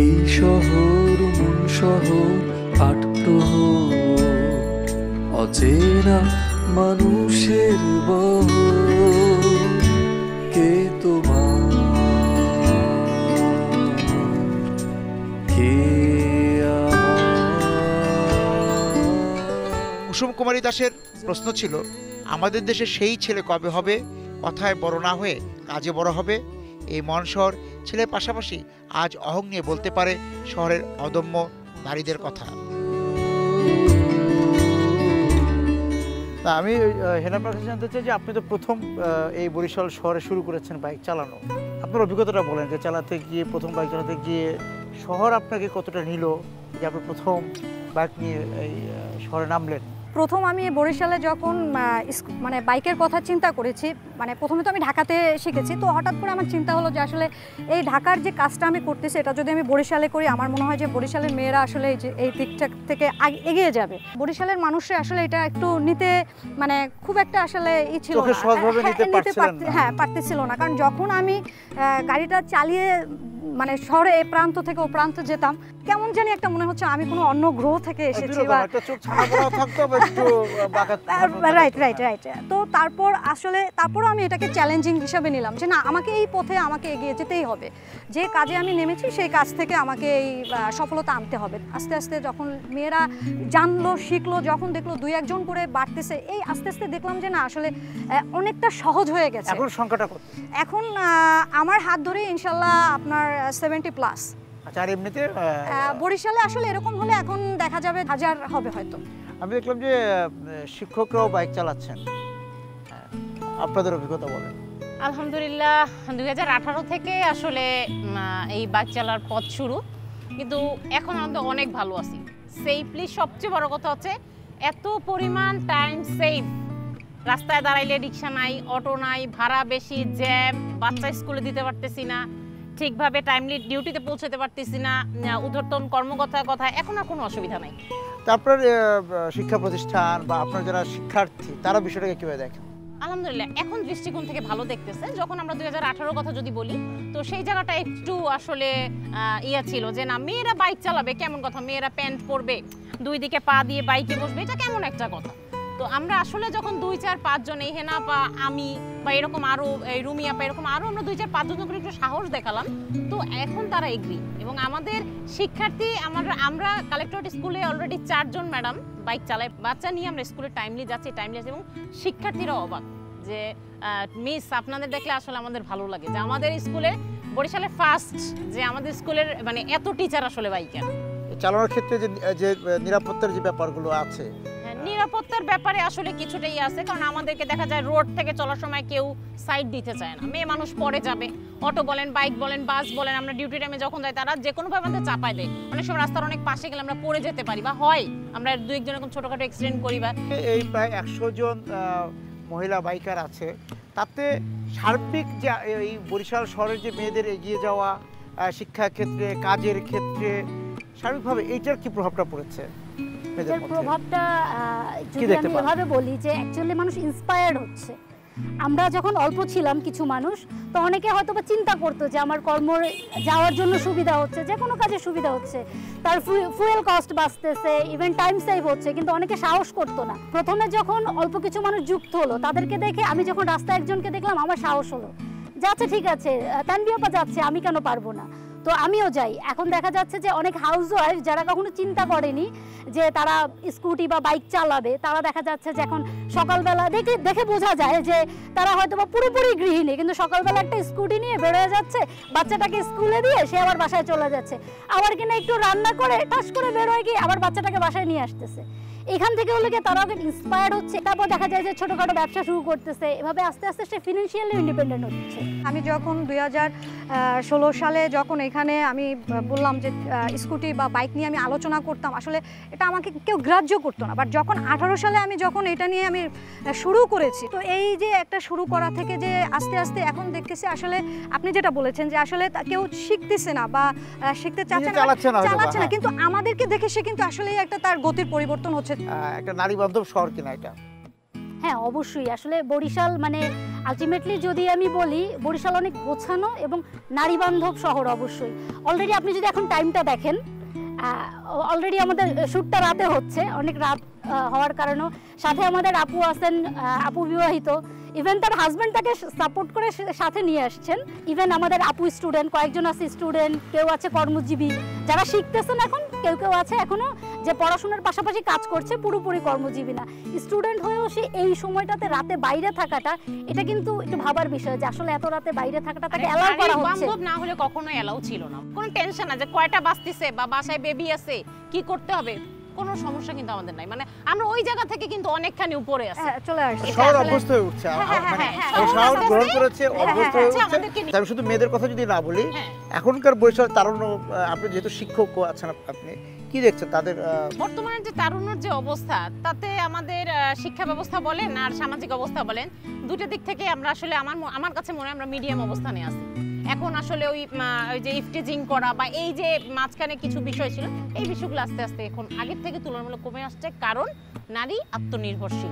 এই শহর মন শহর আগ্রহ অচেনা মানুষের বহর। কে তোমার কে কুসুম কুমারী দাসের প্রশ্ন ছিল, আমাদের দেশে সেই ছেলে কবে হবে, কথায় বড় না হয়ে কাজে বড় হবে? এই মন শহর ছেলের পাশাপাশি আজ অহং নিয়ে বলতে পারে শহরের অদম্য নারীদের কথা। আমি হেনা প্রকাশ জানতে চাই যে আপনি তো প্রথম এই বরিশাল শহরে শুরু করেছেন বাইক চালানো, আপনার অভিজ্ঞতাটা বলেন যে চালাতে গিয়ে, প্রথম বাইক চালাতে গিয়ে শহর আপনাকে কতটা নিল, যে আপনি প্রথম বাইক নিয়ে এই শহরে নামলেন? প্রথম আমি বরিশালে যখন মানে বাইকের কথা চিন্তা করেছি, মানে প্রথমে তো আমি ঢাকাতে শিখেছি, তো হঠাৎ করে আমার চিন্তা হলো যে আসলে এই ঢাকার যে কাজটা আমি করতেছি এটা যদি আমি বরিশালে করি, আমার মনে হয় যে বরিশালের মেয়েরা আসলে এই দিকটা থেকে এগিয়ে যাবে। বরিশালের মানুষরা আসলে এটা একটু নিতে মানে খুব একটা আসলে ছিল না, হ্যাঁ পারতেছিল না। কারণ যখন আমি গাড়িটা চালিয়ে মানে শহরে এই প্রান্ত থেকে ও প্রান্ত যেতাম, কেমন জানি একটা মনে হচ্ছে আমি কোনো অন্য গ্রহ থেকে এসেছি। রাইট। তো তারপরও আমি এটাকে চ্যালেঞ্জিং হিসাবে নিলাম যে না, আমাকে এই পথে আমাকে এগিয়ে যেতেই হবে। যে কাজে আমি নেমেছি সেই কাজ থেকে আমাকে এই সফলতা আনতে হবে। আস্তে আস্তে যখন মেয়েরা জানলো, শিখলো, যখন দেখলো 2-1 জন করে বাড়তেছে, এই আস্তে আস্তে দেখলাম যে না আসলে অনেকটা সহজ হয়ে গেছে। এখন সংখ্যাটা কত? এখন আমার হাত ধরে ইনশাল্লাহ আপনার 70+। আচ্ছা, আর এমনিতে বরিশালে আসলে এরকম হলে এখন দেখা যাবে 1000 হবে হয়তো। আমি দেখলাম যে শিক্ষকরাও বাইক চালাচ্ছেন, আপনাদের অভিজ্ঞতা বলেন। আলহামদুলিল্লাহ 2018 থেকে আসলে এই বাইক চালার পথ শুরু, কিন্তু এখন আমরা অনেক ভালো আছি সেফলি। সবচেয়ে বড় কথা হচ্ছে এত পরিমাণ টাইম সেভ। রাস্তায় দাঁড়াইলে রিক্সা নাই, অটো নাই, ভাড়া বেশি, জ্যাম, বাচ্চা স্কুলে দিতে পারতেছি না, ঠিকভাবে টাইমলি ডিউটিতে পৌঁছাতে পারতেছি না, ঊর্ধ্বতন কর্মকর্তার কথা, এখন আর কোনো অসুবিধা নাই। তারপর শিক্ষা প্রতিষ্ঠান বা আপনার যারা শিক্ষার্থী তারা বিষয়টাকে কিভাবে দেখেন? আলহামদুলিল্লাহ এখন দৃষ্টিকোণ থেকে ভালো দেখতেছে। যখন আমরা 2018 কথা যদি বলি, তো সেই জায়গাটা একটু আসলে ছিল যে না, মেয়েরা বাইক চালাবে কেমন কথা, মেয়েরা প্যান্ট পরবে, 2 দিকে পা দিয়ে বাইকে বসবে, এটা কেমন একটা কথা। তো আমরা আসলে যখন 2-4-5 জন, এই হেনা বা আমি বা এরকম আরও এই রুমিয়া বা এরকম আরও আমরা 2-4-5 জন করে একটু সাহস দেখালাম, তো এখন তারা এগ্রি। এবং আমাদের শিক্ষার্থী আমরা কালেক্টরেট স্কুলে অলরেডি 4 জন ম্যাডাম বাইক চালাই, বাচ্চা নিয়ে আমরা স্কুলে টাইমলি যাচ্ছি। এবং শিক্ষার্থীরাও অবাক যে মিস আপনাদের দেখলে আসলে আমাদের ভালো লাগে যে আমাদের স্কুলে বরিশালে ফার্স্ট, যে আমাদের স্কুলের মানে এত টিচার আসলে বাইকের চালানোর ক্ষেত্রে যে নিরাপত্তার যে ব্যাপারগুলো আছে। নিরাপত্তার ব্যাপারে আসলে কিছুটাই আছে, কারণ আমাদেরকে দেখা যায় রোড থেকে চলার সময় কেউ সাইড দিতে চায় না, মেয়ে মানুষ পরে যাবে, অটো বলেন, বাইক বলেন, বাস বলেন, আমরা ডিউটি টাইমে যখন যাই তারা যে কোনোভাবে আমাদের চাপায় দেয়। অনেক সময় রাস্তার অনেক পাশে গেলে আমরা পড়ে যেতে পারি, বা হয় আমরা 2-1 জন এরকম ছোটোখাটো অ্যাক্সিডেন্ট করি। বা এই প্রায় 100 জন মহিলা বাইকার আছে, তাতে সার্বিক যে এই বরিশাল শহরের যে মেয়েদের এগিয়ে যাওয়া শিক্ষা ক্ষেত্রে, কাজের ক্ষেত্রে, সার্বিকভাবে এইটার কি প্রভাবটা পড়েছে? এটার প্রভাবটা যদি আমি এভাবে বলি যে অ্যাকচুয়ালি মানুষ ইন্সপায়ার্ড হচ্ছে। আমরা যখন অল্প ছিলাম কিছু মানুষ, তো অনেকে হয়তো বা চিন্তা করতো যে আমার কর্ম যাওয়ার জন্য সুবিধা হচ্ছে, যে কোনো কাজে সুবিধা হচ্ছে, তার ফুয়েল কস্ট বাঁচতেছে, ইভেন টাইম সেভ হচ্ছে, কিন্তু অনেকে সাহস করতো না। প্রথমে যখন অল্প কিছু মানুষ যুক্ত হলো, তাদেরকে দেখে আমি যখন রাস্তায় একজনকে দেখলাম, আমার সাহস হলো যাচ্ছে, ঠিক আছে তানবিয়াপা যাচ্ছে, আমি কেন পারবো না, তো আমিও যাই। এখন দেখা যাচ্ছে যে অনেক হাউসওয়াইফ যারা কখনো চিন্তা করেনি যে তারা স্কুটি বা বাইক চালাবে, তারা দেখা যাচ্ছে যে এখন সকালবেলা দেখে বোঝা যায় যে তারা হয়তো বা পুরোপুরি গৃহিণী, কিন্তু সকালবেলা একটা স্কুটি নিয়ে বেরোয় যাচ্ছে, বাচ্চাটাকে স্কুলে দিয়ে সে আবার বাসায় চলে যাচ্ছে, আবার কিনা একটু রান্না করে ঠাস করে বেরোয় গিয়ে আবার বাচ্চাটাকে বাসায় নিয়ে আসতেছে। এখান থেকে হলে কি তারা অনেক ইন্সপায়ার্ড হচ্ছে, তারপর দেখা যায় যে ছোটোখাটো ব্যবসা শুরু করতেছে, এভাবে আস্তে আস্তে সে ফিনান্সিয়ালি ইন্ডিপেন্ডেন্ট হচ্ছে। আমি যখন 2016 সালে যখন এখানে আমি বললাম যে স্কুটি বা বাইক নিয়ে আমি আলোচনা করতাম, আসলে এটা আমাকে কেউ গ্রাহ্য করতো না। বাট যখন 18 সালে আমি যখন এটা নিয়ে আমি শুরু করেছি, তো এই যে একটা শুরু করা থেকে যে আস্তে আস্তে এখন দেখতেছি আসলে আপনি যেটা বলেছেন যে আসলে কেউ শিখতেছে না বা শিখতে চালাচ্ছে না, কিন্তু আমাদেরকে দেখে সে কিন্তু আসলে একটা তার গতির পরিবর্তন হচ্ছে। একটা নারী বান্ধব শহর কিনা এটা? হ্যাঁ অবশ্যই, আসলে বরিশাল মানে আলটিমেটলি যদি আমি বলি বরিশাল অনেক গোছানো এবং নারী বান্ধব শহর। অবশ্যই অলরেডি আপনি যদি এখন টাইমটা দেখেন, অলরেডি আমাদের শ্যুটটা রাতে হচ্ছে, অনেক রাত হওয়ার কারণেও সাথে আমাদের আপু আছেন, আপু বিবাহিত, ইভেন তার হাজব্যান্ড তাকে সাপোর্ট করে সাথে নিয়ে আসছেন। ইভেন আমাদের আপু স্টুডেন্ট, কয়েকজন আছে স্টুডেন্ট, কেউ আছে কর্মজীবী যারা শিখতেছেন এখন, কেউ কেউ আছে এখনও যে পড়াশোনার পাশাপাশি কাজ করছে, পুরোপুরি কর্মজীবী না। স্টুডেন্ট হয়েও সে এই সময়টাতে রাতে বাইরে থাকাটা, এটা কিন্তু একটু ভাবার বিষয় যে আসলে এত রাতে বাইরে থাকাটা তাকে অ্যালাউ করা হচ্ছে না হলে কখনো অ্যালাউ ছিল না। কোনো টেনশন না যে কয়টা বাজতেছে বা বাসায় বেবি আছে কি করতে হবে, কোনো সমস্যা কিন্তু আমাদের নাই। মানে আমরা ওই জায়গা থেকে কিন্তু অনেকখানি উপরে আছি, চলে আসছে, শহর অভ্যস্ত হয়ে উঠছে, শহর গ্রহণ করেছে, অভ্যস্ত হয়ে উঠছে। আমি শুধু মেয়েদের কথা যদি না বলি, এখনকার বরিশাল তারুণ্য, আপনি যেহেতু শিক্ষক আছেন, আপনি কি দেখছেন তাদের বর্তমানে যে তারুণ্যের যে অবস্থা, তাতে আমাদের শিক্ষা ব্যবস্থা বলেন আর সামাজিক অবস্থা বলেন, দুটো দিক থেকে আমরা আসলে আমার কাছে মনে হয় আমরা মিডিয়াম অবস্থানে আছি। এখন আসলে ওই যে ইফটিজিং করা বা এই যে মাঝখানে কিছু বিষয় ছিল, এই বিষয়গুলো আস্তে আস্তে এখন আগের থেকে তুলনামূলক কমে আসছে, কারণ নারী আত্মনির্ভরশীল।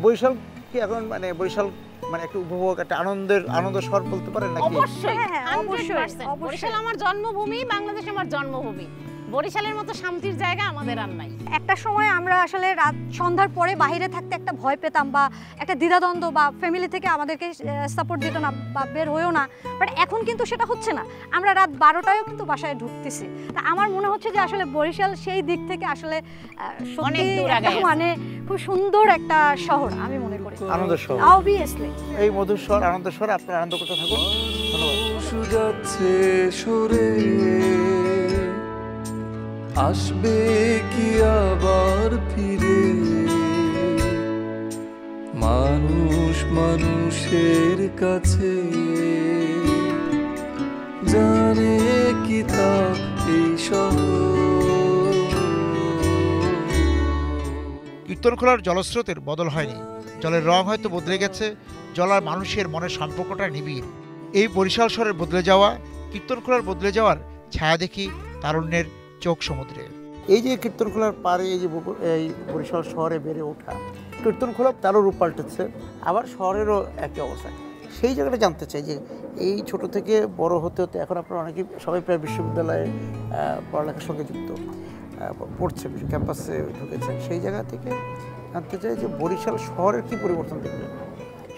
বরিশাল কি এখন মানে বরিশাল মানে একটা উপভোগ, একটা আনন্দ শহর বলতে পারেন নাকি? অবশ্যই, 100%। বরিশাল আমার জন্মভূমি, বাংলাদেশ আমার জন্মভূমি। বরিশালের মতো শান্তির জায়গা আমাদের আর নাই। একটা সময় আমরা আসলে রাত সন্ধ্যার পরে বাইরে থাকতে একটা ভয় পেতাম বা একটা দ্বিধাদ্বন্দ্ব, বা ফ্যামিলি থেকে আমাদেরকে সাপোর্ট দিত না বা বের হয়েও না। বাট এখন কিন্তু সেটা হচ্ছে না, আমরা রাত 12টায়ও কিন্তু বাসায় ঢুকতেছি। তা আমার মনে হচ্ছে যে আসলে বরিশাল সেই দিক থেকে আসলে অনেক দূর আগে, মানে খুব সুন্দর একটা শহর আমি মনে করি, আনন্দ শহর। অবভিয়াসলি এই মধুর শহর, আনন্দ শহর, আপনারা আনন্দ করতে থাকুন। ধন্যবাদ। যাচ্ছে সরে আসবে কি আবার ফিরে, মানুষ মানুষের কাছে জানে কি তা এই শহর। কীর্তনখোলার জলস্রোতের বদল হয়নি, জলের রং হয়তো বদলে গেছে, জল আর মানুষের মনের সম্পর্কটা নিবিড়। এই বরিশাল শহরের বদলে যাওয়া, কীর্তনখোলার বদলে যাওয়ার ছায়া দেখি তারুণ্যের চোখ সমুদ্রে। এই যে কীর্তনখোলার পারে এই যে এই বরিশাল শহরে বেড়ে ওঠা, কীর্তনখোলা তারও রূপ পাল্টেছে, আবার শহরেরও একই অবস্থা। সেই জায়গাটা জানতে চাই যে এই ছোট থেকে বড় হতে হতে এখন আপনারা অনেকেই সবাই প্রায় বিশ্ববিদ্যালয়ে পড়ালেখার সঙ্গে যুক্ত, পড়ছে, ক্যাম্পাসে ঢুকেছেন। সেই জায়গা থেকে জানতে চাই যে বরিশাল শহরের কি পরিবর্তন দেখলেন?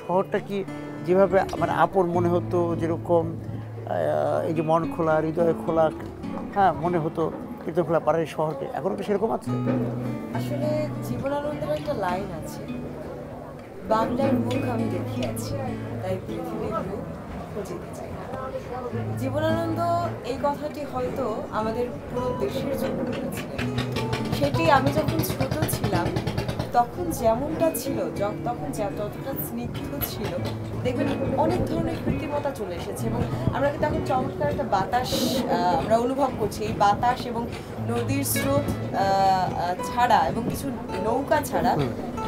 শহরটা কি যেভাবে মানে আপন মনে হতো, যেরকম এই যে মন খোলা, হৃদয় খোলা, হ্যাঁ মনে হতো কীর্তনখোলা পাড়ার শহরকে, এখন কি সেরকম আছে? আসলে জীবনানন্দের একটা লাইন আছে, বাংলার মুখ আমি দেখিয়াছি, তাই পৃথিবীর মুখ খুঁজিতে চাই না। জীবনানন্দ এই কথাটি হয়তো আমাদের পুরো দেশের জন্য বলেছিলেন। সেটি আমি যখন ছোট ছিলাম তখন যেমনটা ছিল, তখন যতটা স্নিগ্ধ ছিল, দেখবেন অনেক ধরনের কৃত্রিমতা চলে এসেছে এবং আমরা কিন্তু এখন চমৎকার একটা বাতাস আমরা অনুভব করছি। এই বাতাস এবং নদীর স্রোত ছাড়া এবং কিছু নৌকা ছাড়া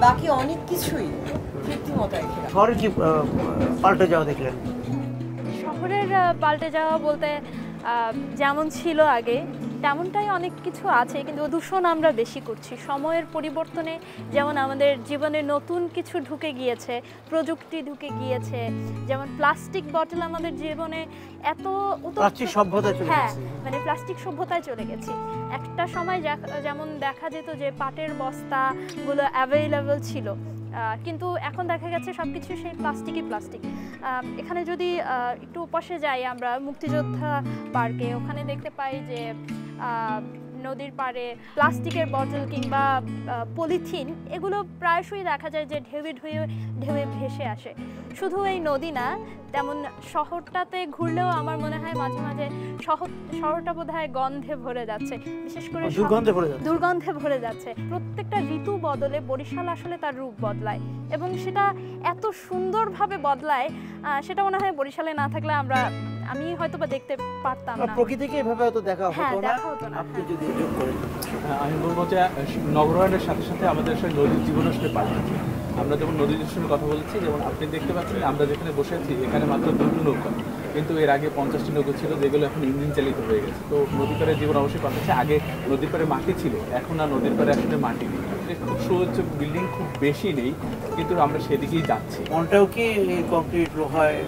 বাকি অনেক কিছুই কৃত্রিমতায় ঘেরা। শহরে কি পাল্টে যাওয়া দেখলেন? শহরের পাল্টে যাওয়া বলতে যেমন ছিল আগে তেমনটাই অনেক কিছু আছে, কিন্তু দূষণ আমরা বেশি করছি। সময়ের পরিবর্তনে যেমন আমাদের জীবনে নতুন কিছু ঢুকে গিয়েছে, প্রযুক্তি ঢুকে গিয়েছে, যেমন প্লাস্টিক বোতল আমাদের জীবনে এত হ্যাঁ মানে প্লাস্টিক সভ্যতায় চলে গেছি। একটা সময় যেমন দেখা যেত যে পাটের বস্তাগুলো অ্যাভেলেবল ছিল, কিন্তু এখন দেখা গেছে সব কিছু সেই প্লাস্টিকই প্লাস্টিক। এখানে যদি একটু পাশে যাই আমরা মুক্তিযোদ্ধা পার্কে, ওখানে দেখতে পাই যে নদীর পাড়ে প্লাস্টিকের বোতল কিংবা পলিথিন এগুলো প্রায়শই দেখা যায় যে ঢেউয়ে ভেসে আসে। শুধু এই নদী না, তেমন শহরটাতে ঘুরলেও আমার মনে হয় মাঝে মাঝে শহরটা বোধহয় গন্ধে ভরে যাচ্ছে, বিশেষ করে দুর্গন্ধে ভরে যাচ্ছে। প্রত্যেকটা ঋতু বদলে বরিশাল আসলে তার রূপ বদলায় এবং সেটা এত সুন্দরভাবে বদলায়, সেটা মনে হয় বরিশালে না থাকলে আমি হয়তো বা দেখতে পারতাম না। প্রকৃতিকে এভাবে হয়তো দেখা হতো না। আপনি যদি যোগ করেন, আমি বলবো যে নগরায়নের সাথে সাথে আমাদের আসলে নদীর জীবন আসলে পাল্টেছে। আমরা যেমন নদী দূষণের কথা বলেছি, যেমন আপনি দেখতে পাচ্ছেন আমরা যেখানে বসে আছি এখানে মাত্র 2টি নৌকা, কিন্তু এর আগে 50টি নৌকা ছিল যেগুলো এখন ইঞ্জিন চালিত হয়ে গেছে। তো নদী পাড়ের জীবন অবশ্যই পাল্টেছে। আগে নদীর পাড়ে মাটি ছিল, এখন আর নদীর পাড়ে আসলে মাটি নেই। খুব সুউচ্চ বিল্ডিং খুব বেশি নেই, কিন্তু আমরা সেদিকেই যাচ্ছি। মনটাও কি কংক্রিট লোহায়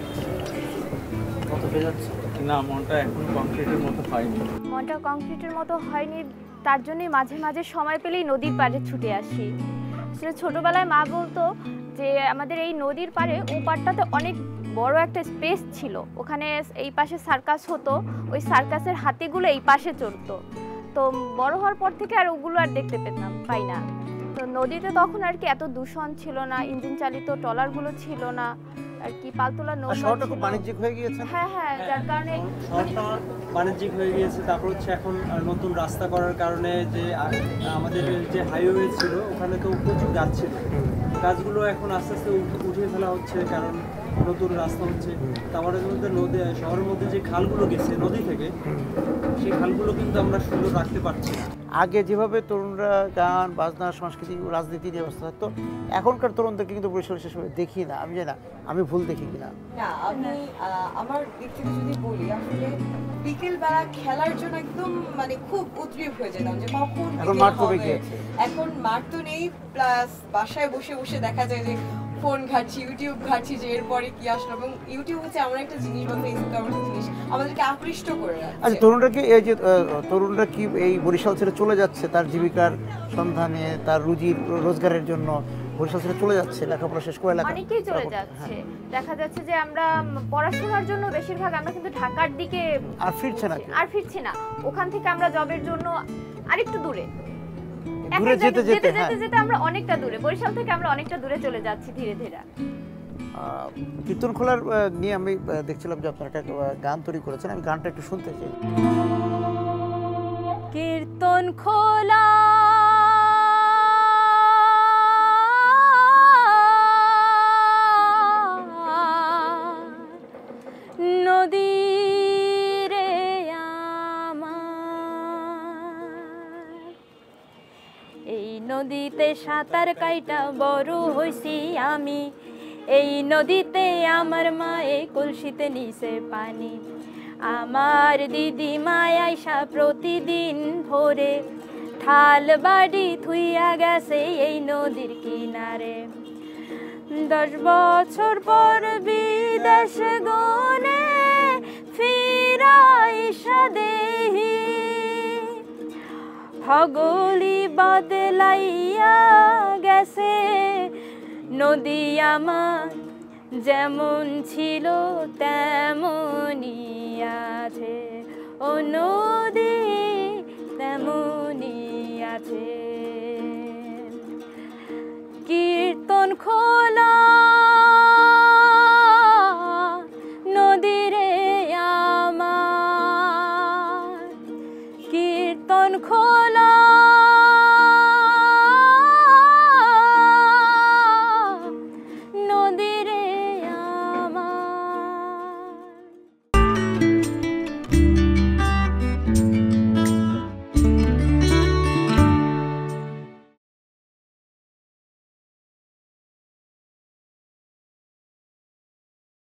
মতো হয়ে যাচ্ছে? না, মনটা এখনো কংক্রিটের মতো হয়নি। মনটা কংক্রিটের মতো হয়নি, তার জন্যই মাঝে মাঝে সময় পেলেই নদীর পাড়ে ছুটে আসি। ছোটবেলায় মা বলতো যে আমাদের এই নদীর পাড়ে ওপারটাতে অনেক বড় একটা স্পেস ছিল, ওখানে এই পাশে সার্কাস হতো, ওই সার্কাসের হাতিগুলো এই পাশে চলতো। তো বড় হওয়ার পর থেকে আর ওগুলো আর দেখতে পাই না। তো নদীতে তখন আর কি এত দূষণ ছিল না, ইঞ্জিন চালিত ট্রলারগুলো ছিল না আর কি, পালতোলা নৌকা। শহরটা খুব বাণিজ্যিক হয়ে গিয়েছে। হ্যাঁ, যার কারণে শহরটা বাণিজ্যিক হয়ে গিয়েছে। তারপর হচ্ছে এখন নতুন রাস্তা করার কারণে যে আমাদের যে হাইওয়ে ছিল ওখানে তো প্রচুর গাছ ছিল, গাছগুলো এখন আস্তে আস্তে উঠিয়ে ফেলা হচ্ছে কারণ নতুন রাস্তা হচ্ছে। তারপরে মধ্যে শহরের মধ্যে যে খালগুলো গেছে নদী থেকে, সেই খালগুলো কিন্তু আমরা সুন্দর রাখতে পারছি না। আগে যেভাবে তরুণরা গান বাজনা সংস্কৃতি রাজনীতি নিয়ে ব্যস্ত থাকতো, এখনকার তরুণদেরকে কিন্তু বরিশাল সেভাবে দেখি না। আমি জানি না আমি ভুল দেখি কিনা। না, আমি আমার দিক থেকে যদি বলি, আসলে বিকেলবেলা খেলার জন্য একদম মানে খুব উদ্গ্রীব হয়ে যেতাম যে কখন এখন মাঠ তো নেই, প্লাস বাসায় বসে বসে দেখা যায় যে ফোন ঘাটছি, ইউটিউব ঘাটছি যে এরপরে কি আসলো। এবং ইউটিউব হচ্ছে এমন একটা জিনিস বা ফেসবুক এমন একটা জিনিস আমাদেরকে আকৃষ্ট করে রাখছে। আচ্ছা, তরুণরা কি এই বরিশাল ছেড়ে চলে যাচ্ছে তার জীবিকার সন্ধানে, তার রোজগারের জন্য বরিশাল ছেড়ে চলে যাচ্ছে লেখাপড়া শেষ করে? অনেকেই চলে যাচ্ছে, দেখা যাচ্ছে যে আমরা পড়াশোনার জন্য বেশিরভাগ আমরা কিন্তু ঢাকার দিকে আর ফিরছি না। ওখান থেকে আমরা জবের জন্য আরেকটু দূরে যেতে আমরা অনেকটা দূরে, বরিশাল থেকে আমরা অনেকটা দূরে চলে যাচ্ছি ধীরে ধীরে। কীর্তনখোলার নিয়ে আমি দেখছিলাম যে আপনারা একটা গান তৈরি করেছেন, আমি গানটা একটু শুনতে চাই। কীর্তনখোলা নদী রে আমার, এই নদীতে সাঁতার কাইটা বড় হইছি আমি, এই নদীতে আমার মায়ে কলসিতে নিছে পানি। আমার দিদি মায় আইসা প্রতিদিন ভোরে থাল বাড়ি থুইয়া গেছে এই নদীর কিনারে। 10 বছর পর বিদেশ গনে ফিরাইসা দেহি, হগলি বদলাইয়া গেছে নদী আমার, যেমন ছিল তেমনই আছে, ও নদী তেমনই আছে। কীর্তনখোলা নদী রে আমার, কীর্তনখোলা